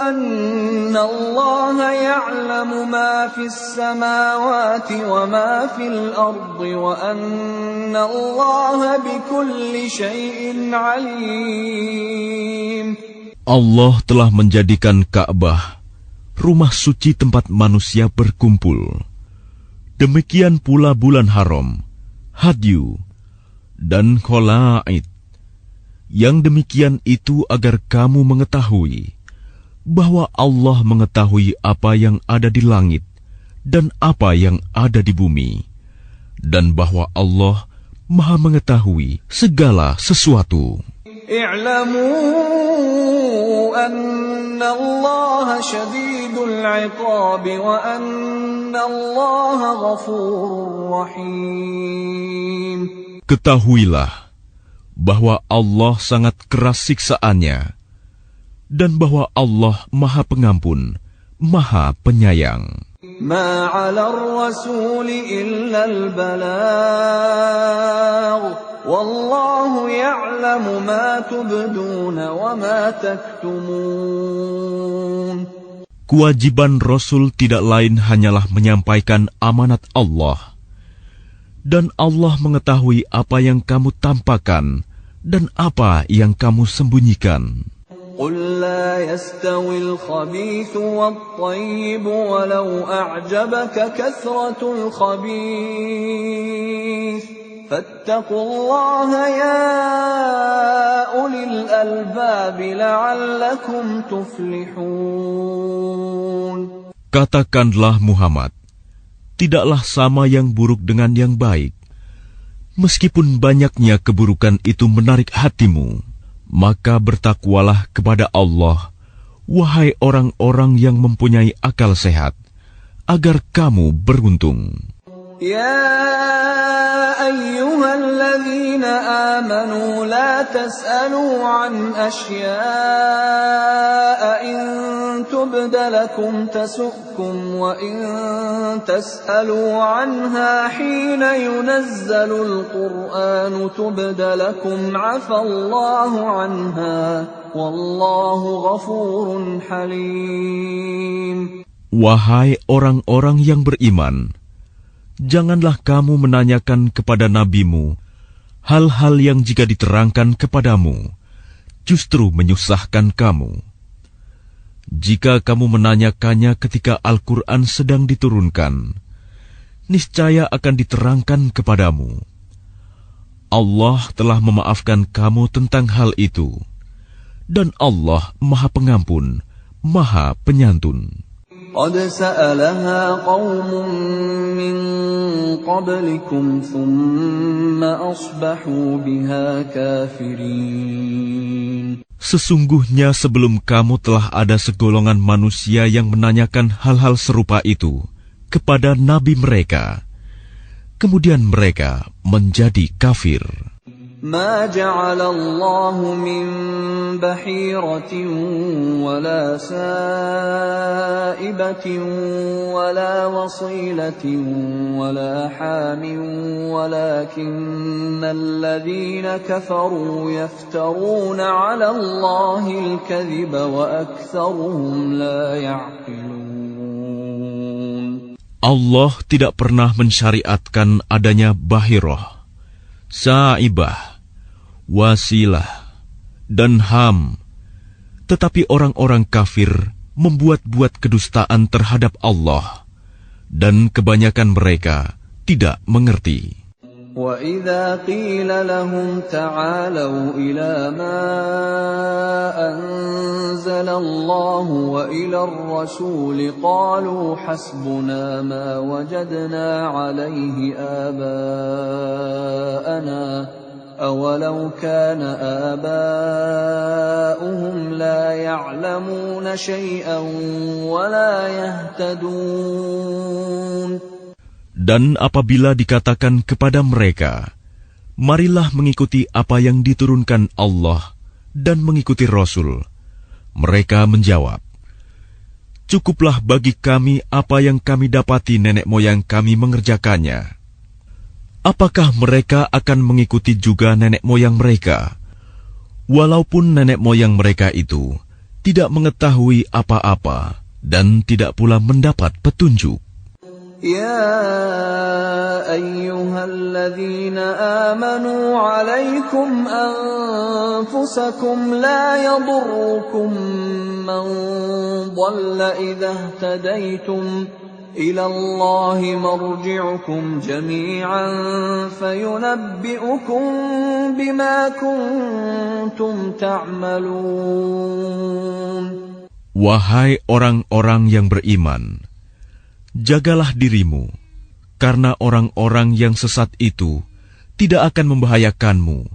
أن الله يعلم ما في السماوات وما في الأرض وأن الله بكل شيء عليم.
Allah telah menjadikan Ka'bah rumah suci tempat manusia berkumpul. Demikian pula bulan haram, hadyu, dan kholaid. Yang demikian itu agar kamu mengetahui bahwa Allah mengetahui apa yang ada di langit dan apa yang ada di bumi, dan bahwa Allah Maha mengetahui segala sesuatu.
i'lamu anna Allah syadidul 'iqab wa anna Allah ghafurur rahim.
Ketahuilah bahwa Allah sangat keras siksaannya, dan bahwa Allah Maha Pengampun, Maha Penyayang.
Ma 'ala ar-rasul illa al-balagh wallahu ya'lamu ma tubduna wa ma taktumun.
Kewajiban Rasul tidak lain hanyalah menyampaikan amanat Allah, dan Allah mengetahui apa yang kamu tampakkan dan apa yang kamu sembunyikan.
قل لا يستوي الخبيث والطيب ولو أعجبك كثرة الخبيث فاتقوا الله يا أولي الألباب لعلكم تفلحون.
Katakanlah Muhammad, tidaklah sama yang buruk dengan yang baik. Meskipun banyaknya keburukan itu menarik hatimu, maka bertakwalah kepada Allah, wahai orang-orang yang mempunyai akal sehat, agar kamu beruntung.
يا أيها الذين آمنوا لا تسألوا عن أشياء إن تبد لكم تسؤكم وإن تسألوا عنها حين ينزل القرآن تبد لكم عفى الله عنها والله غفور حليم.
Wahai orang-orang yang beriman, janganlah kamu menanyakan kepada nabimu hal-hal yang jika diterangkan kepadamu justru menyusahkan kamu. Jika kamu menanyakannya ketika Al-Quran sedang diturunkan, niscaya akan diterangkan kepadamu. Allah telah memaafkan kamu tentang hal itu, dan Allah Maha Pengampun, Maha Penyantun.
قد سألها قوم من قبلكم ثم أصبحوا بها كافرين.
Sesungguhnya sebelum kamu telah ada segolongan manusia yang menanyakan hal-hal serupa itu kepada nabi mereka, kemudian mereka menjadi kafir.
ما جعل الله من بحيرة ولا سائبة ولا وصيلة ولا حام ولكن الذين كفروا يفترون على الله الكذب وأكثرهم لا يعقلون.
Allah tidak pernah mensyariatkan adanya bahirah, sa'ibah, wasilah, dan ham. Tetapi orang-orang kafir membuat-buat kedustaan terhadap Allah, dan kebanyakan mereka tidak mengerti.
وَإِذَا قِيلَ لَهُمْ تَعَالَوْا إِلَى مَا أَنزَلَ اللَّهُ وَإِلَى الرَّسُولِ قَالُوا حَسْبُنَا مَا وَجَدْنَا عَلَيْهِ آبَاءَنَا أَوَلَوْ كَانَ آبَاؤُهُمْ لَا يَعْلَمُونَ شَيْئًا وَلَا يَهْتَدُونَ.
Dan apabila dikatakan kepada mereka, marilah mengikuti apa yang diturunkan Allah dan mengikuti Rasul, mereka menjawab, cukuplah bagi kami apa yang kami dapati nenek moyang kami mengerjakannya. Apakah mereka akan mengikuti juga nenek moyang mereka, walaupun nenek moyang mereka itu tidak mengetahui apa-apa dan tidak pula mendapat petunjuk?
يا أيها الذين آمنوا عليكم أنفسكم لا يضركم من ضل إذا اهتديتم إلى الله مرجعكم جميعا فينبئكم بما كنتم تعملون.
Wahai orang-orang yang beriman, jagalah dirimu, karena orang-orang yang sesat itu tidak akan membahayakanmu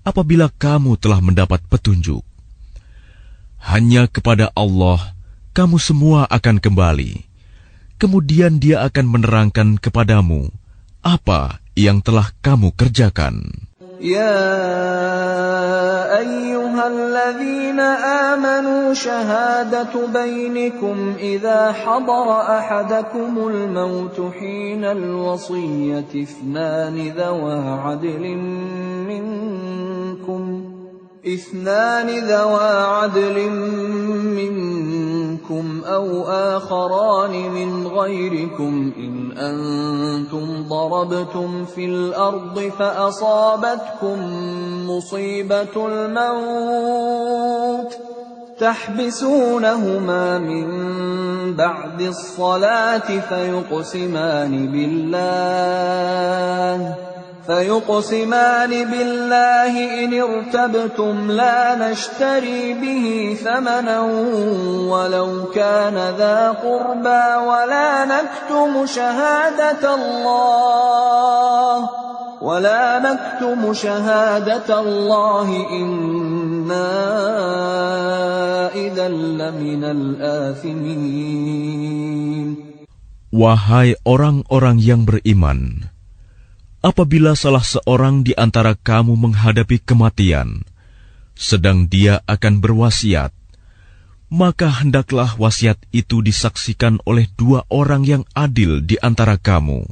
apabila kamu telah mendapat petunjuk. Hanya kepada Allah kamu semua akan kembali. Kemudian Dia akan menerangkan kepadamu apa yang telah kamu kerjakan.
يا أيها الذين آمنوا شهادة بينكم إذا حضر أحدكم الموت حين الوصية اثنان ذوى عدل منكم أو آخران من غيركم إن أنتم ضربتم في الأرض فأصابتكم مصيبة الموت تحبسونهما من بعد الصلاة فيقسمان بالله إن ارتبتم لا نشتري به ثمنا ولو كان ذا قربى ولا نكتم شهادة الله إنا إذا لمن الآثمين.
Wahai orang-orang yang beriman, apabila salah seorang di antara kamu menghadapi kematian, sedang dia akan berwasiat, maka hendaklah wasiat itu disaksikan oleh dua orang yang adil di antara kamu,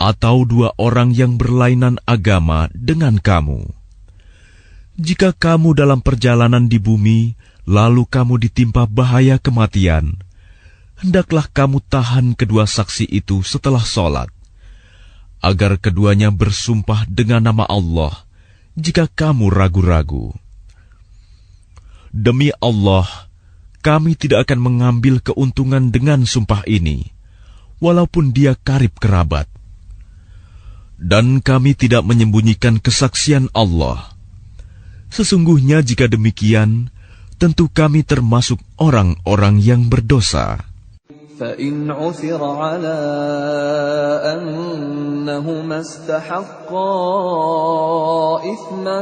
atau dua orang yang berlainan agama dengan kamu. Jika kamu dalam perjalanan di bumi, lalu kamu ditimpa bahaya kematian, hendaklah kamu tahan kedua saksi itu setelah sholat, agar keduanya bersumpah dengan nama Allah jika kamu ragu-ragu. Demi Allah, kami tidak akan mengambil keuntungan dengan sumpah ini, walaupun dia karib kerabat. Dan kami tidak menyembunyikan kesaksian Allah. Sesungguhnya jika demikian, tentu kami termasuk orang-orang yang berdosa.
فإن عثر على أنهما استحقا إثما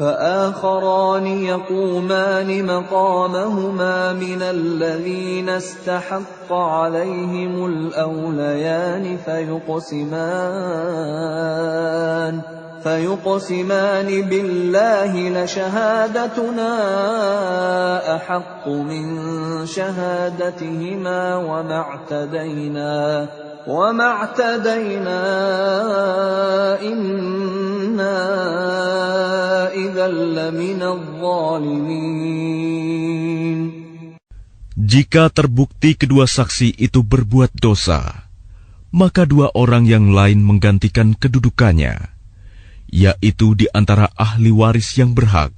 فآخران يقومان مقامهما من الذين استحق عليهم الأوليان فيقسمان بالله لشهادتنا أحق من شهادتهما وما اعتدينا إنا إذا لمن الظالمين.
Jika terbukti kedua saksi itu berbuat dosa, maka dua orang yang lain menggantikan kedudukannya, yaitu di antara ahli waris yang berhak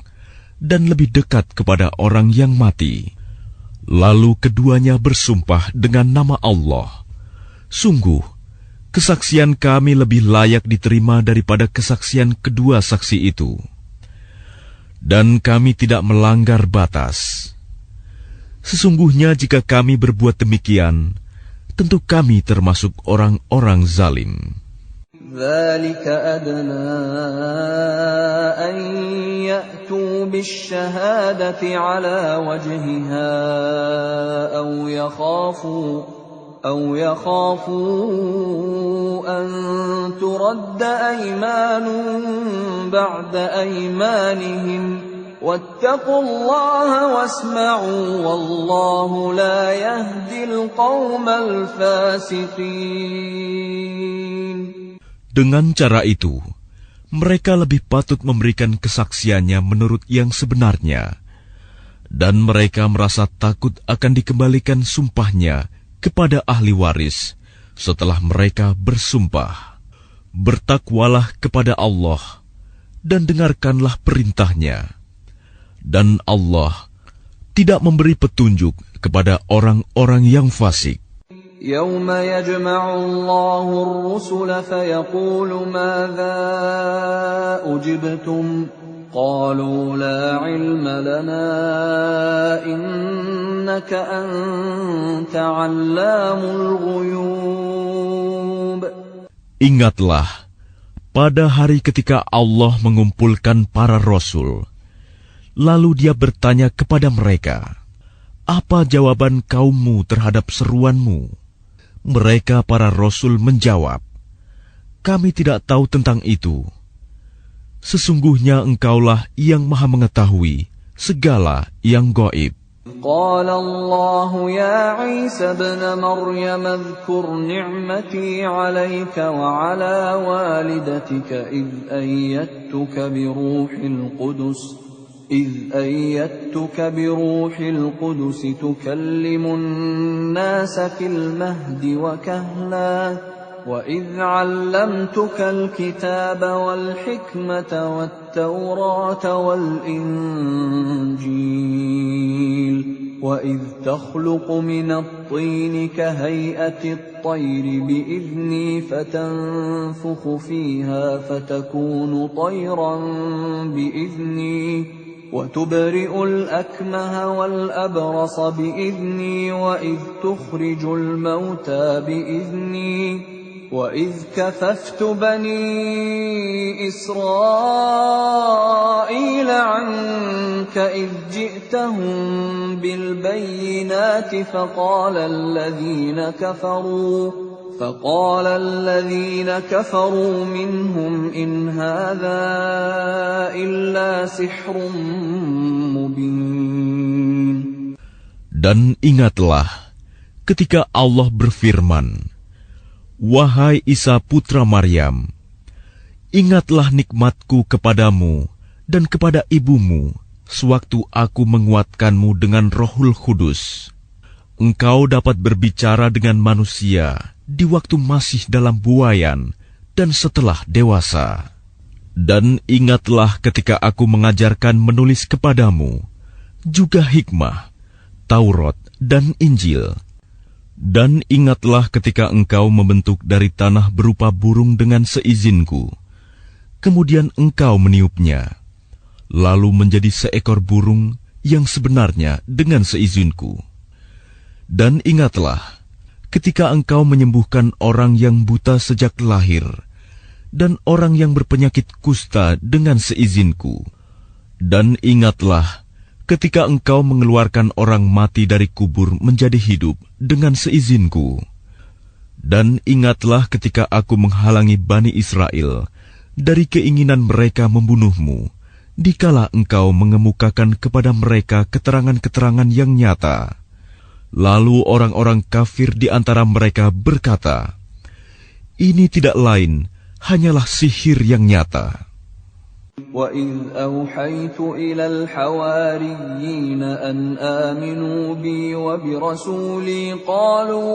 dan lebih dekat kepada orang yang mati. Lalu keduanya bersumpah dengan nama Allah, "Sungguh, kesaksian kami lebih layak diterima daripada kesaksian kedua saksi itu. Dan kami tidak melanggar batas. Sesungguhnya jika kami berbuat demikian, tentu kami termasuk orang-orang zalim."
ذلك أدنى أن يأتوا بالشهادة على وجهها أو يخافوا أن ترد أيمان بعد أيمانهم واتقوا الله واسمعوا والله لا يهدي القوم الفاسقين.
Dengan cara itu, mereka lebih patut memberikan kesaksiannya menurut yang sebenarnya, dan mereka merasa takut akan dikembalikan sumpahnya kepada ahli waris setelah mereka bersumpah. Bertakwalah kepada Allah dan dengarkanlah perintahnya. Dan Allah tidak memberi petunjuk kepada orang-orang yang fasik.
يوم يجمع الله الرسل فيقول ماذا أجبتم قالوا لا علم لنا إنك أنت علام الغيوب.
Ingatlah, pada hari ketika Allah mengumpulkan para rasul, lalu Dia bertanya kepada mereka, "Apa jawaban kaummu terhadap seruanmu?" Mereka para rasul menjawab, "Kami tidak tahu tentang itu. Sesungguhnya Engkaulah yang Maha mengetahui segala yang gaib."
قال الله يا عيسى ابن مريم اذكر نعمتي عليك وعلى والدتك إذ أيدتك بروح القدس تكلم الناس في المهد وكهلا وإذ علمتك الكتاب والحكمة والتوراة والإنجيل وإذ تخلق من الطين كهيئة الطير بإذني فتنفخ فيها فتكون طيرا بإذني وتبرئ الأكمه والأبرص بإذني وإذ تخرج الموتى بإذني وإذ كففت بني إسرائيل عنك إذ جئتهم بالبينات فقال الذين كفروا منهم إن هذا إلا سحر مبين.
Dan ingatlah ketika Allah berfirman, "Wahai Isa putra Maryam, ingatlah nikmatku kepadamu dan kepada ibumu sewaktu aku menguatkanmu dengan Rohul Kudus. Engkau dapat berbicara dengan manusia di waktu masih dalam buayan dan setelah dewasa. Dan ingatlah ketika aku mengajarkan menulis kepadamu, juga hikmah, Taurat dan Injil. Dan ingatlah ketika engkau membentuk dari tanah berupa burung dengan seizinku, kemudian engkau meniupnya, lalu menjadi seekor burung yang sebenarnya dengan seizinku. Dan ingatlah ketika engkau menyembuhkan orang yang buta sejak lahir, dan orang yang berpenyakit kusta dengan seizinku. Dan ingatlah ketika engkau mengeluarkan orang mati dari kubur menjadi hidup dengan seizinku. Dan ingatlah ketika aku menghalangi Bani Israel dari keinginan mereka membunuhmu, dikala engkau mengemukakan kepada mereka keterangan-keterangan yang nyata. Lalu orang-orang kafir di antara mereka berkata, "Ini tidak lain, hanyalah sihir yang nyata."
وَإِذْ أَوْحَيْتُ إِلَى الْحَوَارِيِّينَ أَنْ آمِنُوا بِي وَبِرَسُولِي قَالُوا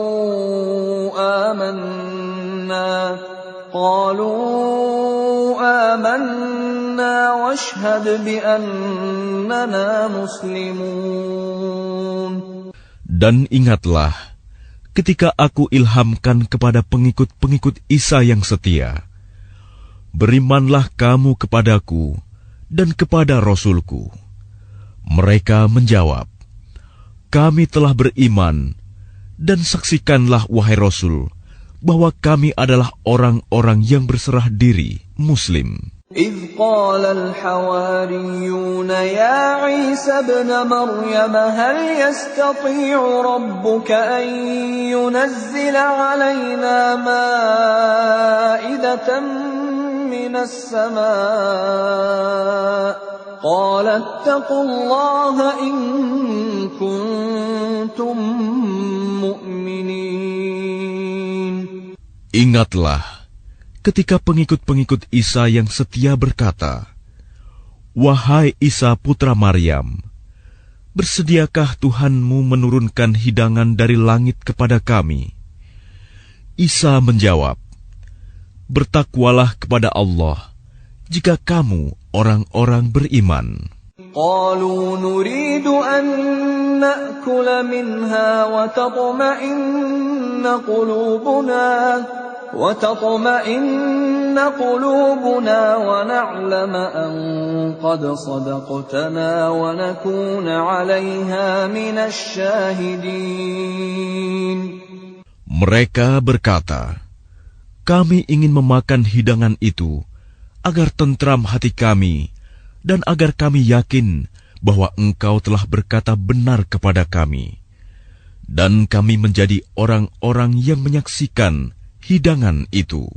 آمَنَّا وَاشْهَدْ بِأَنَّنَا مُسْلِمُونَ.
Dan ingatlah ketika aku ilhamkan kepada pengikut-pengikut Isa yang setia, berimanlah kamu kepadaku dan kepada Rasulku. Mereka menjawab, kami telah beriman, dan saksikanlah wahai Rasul, bahwa kami adalah orang-orang yang berserah diri, Muslim.
إذ قال الحواريون يا عيسى ابن مريم هل يستطيع ربك أن ينزل علينا مائدة من السماء قال اتقوا الله إن كنتم مؤمنين.
Ingatlah ketika pengikut-pengikut Isa yang setia berkata, wahai Isa putra Maryam, bersediakah Tuhanmu menurunkan hidangan dari langit kepada kami? Isa menjawab, bertakwalah kepada Allah jika kamu orang-orang beriman.
قالوا نريد أن نأكل منها وتطمئن قلوبنا ونعلم أن قد صدقتنا ونكون عليها من الشاهدين.
Mereka berkata, kami ingin memakan hidangan itu agar tentram hati kami dan agar kami yakin bahwa engkau telah berkata benar kepada kami, dan kami menjadi orang-orang yang menyaksikan hidangan itu.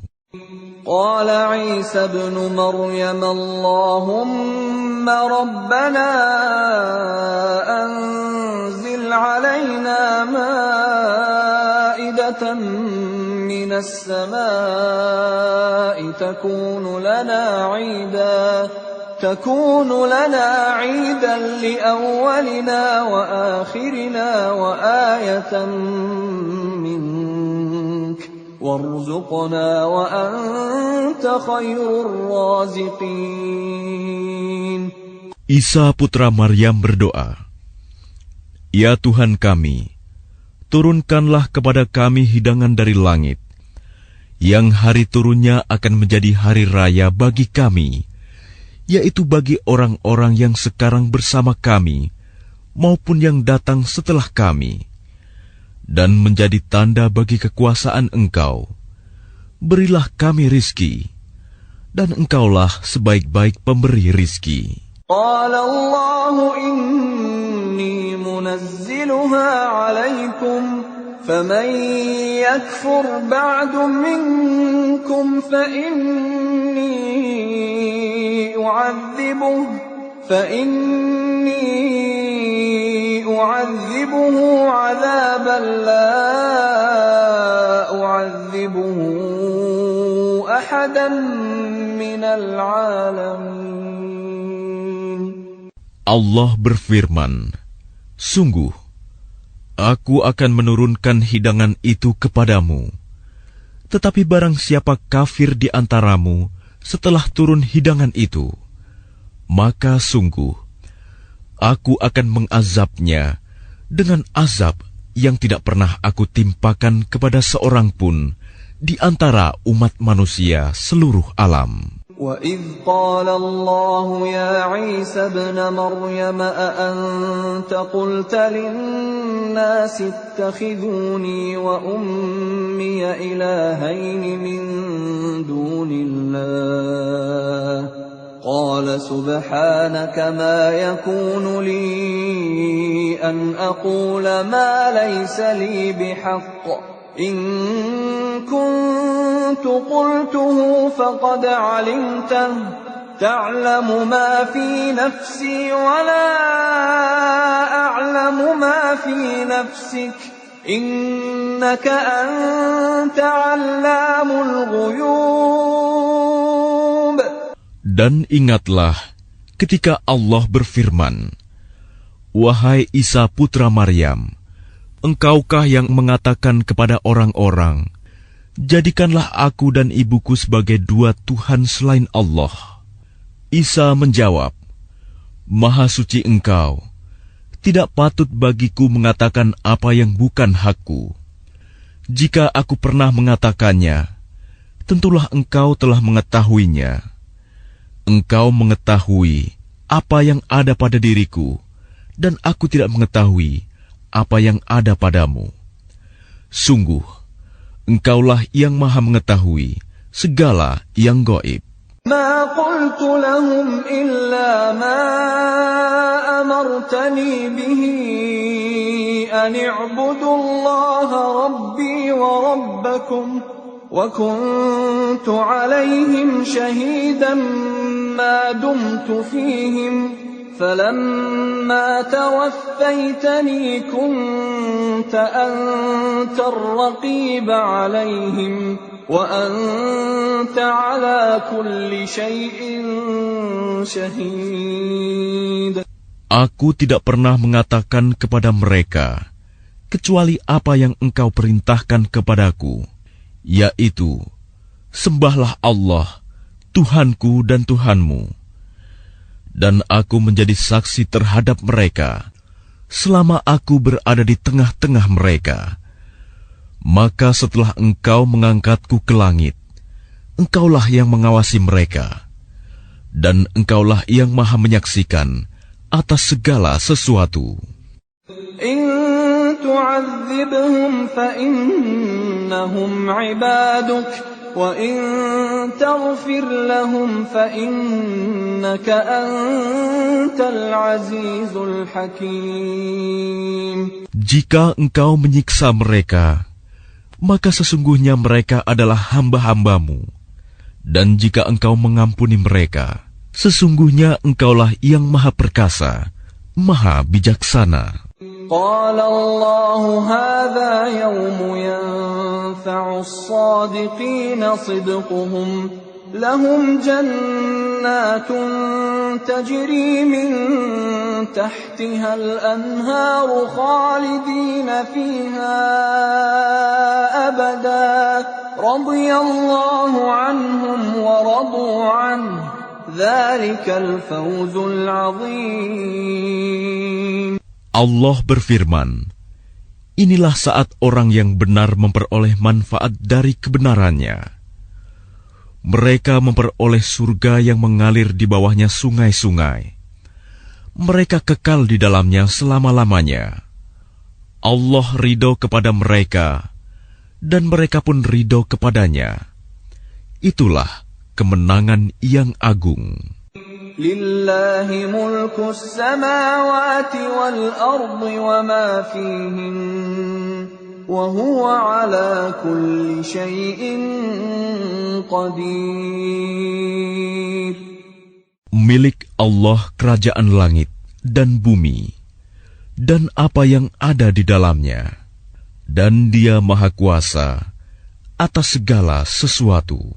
Qala Isa ibn Maryam Allahumma rabbana anzil alaina ma'idatan minas samaa'i takunu lana 'iidan li'awwalina wa akhirina wa ayatan mink warzuqna wa anta khairur raziqin.
Isa putra Maryam berdoa, ya Tuhan kami, turunkanlah kepada kami hidangan dari langit, yang hari turunnya akan menjadi hari raya bagi kami, yaitu bagi orang-orang yang sekarang bersama kami, maupun yang datang setelah kami, dan menjadi tanda bagi kekuasaan Engkau. Berilah kami rizki, dan Engkaulah sebaik-baik pemberi rizki.
Qala Allahu inni munazziluha alaikum faman yakfur ba'du minkum fa inni u'adhibuhu 'adhaban la u'adhibuhu ahadan minal 'alamin.
Allah berfirman, sungguh, aku akan menurunkan hidangan itu kepadamu. Tetapi barang siapa kafir di antaramu setelah turun hidangan itu, maka sungguh, aku akan mengazabnya dengan azab yang tidak pernah aku timpakan kepada seorang pun di antara umat manusia seluruh alam.
وَإِذْ قَالَ اللَّهُ يَا عِيسَى ابْنَ مَرْيَمَ أَأَنْتَ قُلْتَ لِلنَّاسِ اتَّخِذُونِي وَأُمِّيَ إِلَٰهَيْنِ مِن دُونِ اللَّهِ قَالَ سُبْحَانَكَ مَا يَكُونُ لِي أَنْ أَقُولَ مَا لَيْسَ لِي بِحَقٍّ إن كنت قلته فقد علمته تعلم ما في نفسي ولا أعلم ما في نفسك إنك أنت علام الغيوب.
Dan ingatlah ketika Allah berfirman, wahai Isa putra Maryam, engkaukah yang mengatakan kepada orang-orang, jadikanlah aku dan ibuku sebagai dua Tuhan selain Allah? Isa menjawab, Maha suci Engkau, Tidak patut bagiku mengatakan apa yang bukan hakku. Jika aku pernah mengatakannya, tentulah engkau telah mengetahuinya. Engkau mengetahui apa yang ada pada diriku, dan aku tidak mengetahui apa yang ada padamu. Sungguh, engkaulah yang maha mengetahui segala yang gaib.
ما قلت لهم إلا ما أمرتني به أن اعبدوا الله ربي وربكم وكنت عليهم شهيدا ما دمت فيهم فلما توفيتني كنت أنت الرقيب عليهم وأنت على كل شيء شهيد.
Aku tidak pernah mengatakan kepada mereka kecuali apa yang engkau perintahkan kepadaku, yaitu, sembahlah Allah, Tuhanku dan Tuhanmu. Dan aku menjadi saksi terhadap mereka selama aku berada di tengah-tengah mereka. Maka setelah engkau mengangkatku ke langit, engkaulah yang mengawasi mereka, dan engkaulah yang maha menyaksikan atas segala sesuatu.
إن تعذبهم فإنهم عبادك وإن تغفر لهم فإنك أنت العزيز الحكيم.
Jika engkau menyiksa mereka, maka sesungguhnya mereka adalah hamba-hambamu. Dan jika engkau mengampuni mereka, sesungguhnya engkaulah yang maha perkasa, maha bijaksana.
قال الله هذا يوم ينفع الصادقين صدقهم لهم جنات تجري من تحتها الأنهار خالدين فيها أبدا رضي الله عنهم ورضوا عنه ذلك الفوز العظيم.
Allah berfirman, inilah saat orang yang benar memperoleh manfaat dari kebenarannya. Mereka memperoleh surga yang mengalir di bawahnya sungai-sungai. Mereka kekal di dalamnya selama-lamanya. Allah ridho kepada mereka, dan mereka pun ridho kepadanya. Itulah kemenangan yang agung.
لله ملك السماوات والأرض وما فيهن وهو على كل شيء قدير.
Milik Allah kerajaan langit dan bumi, dan apa yang ada di dalamnya, dan Dia Maha Kuasa atas segala sesuatu.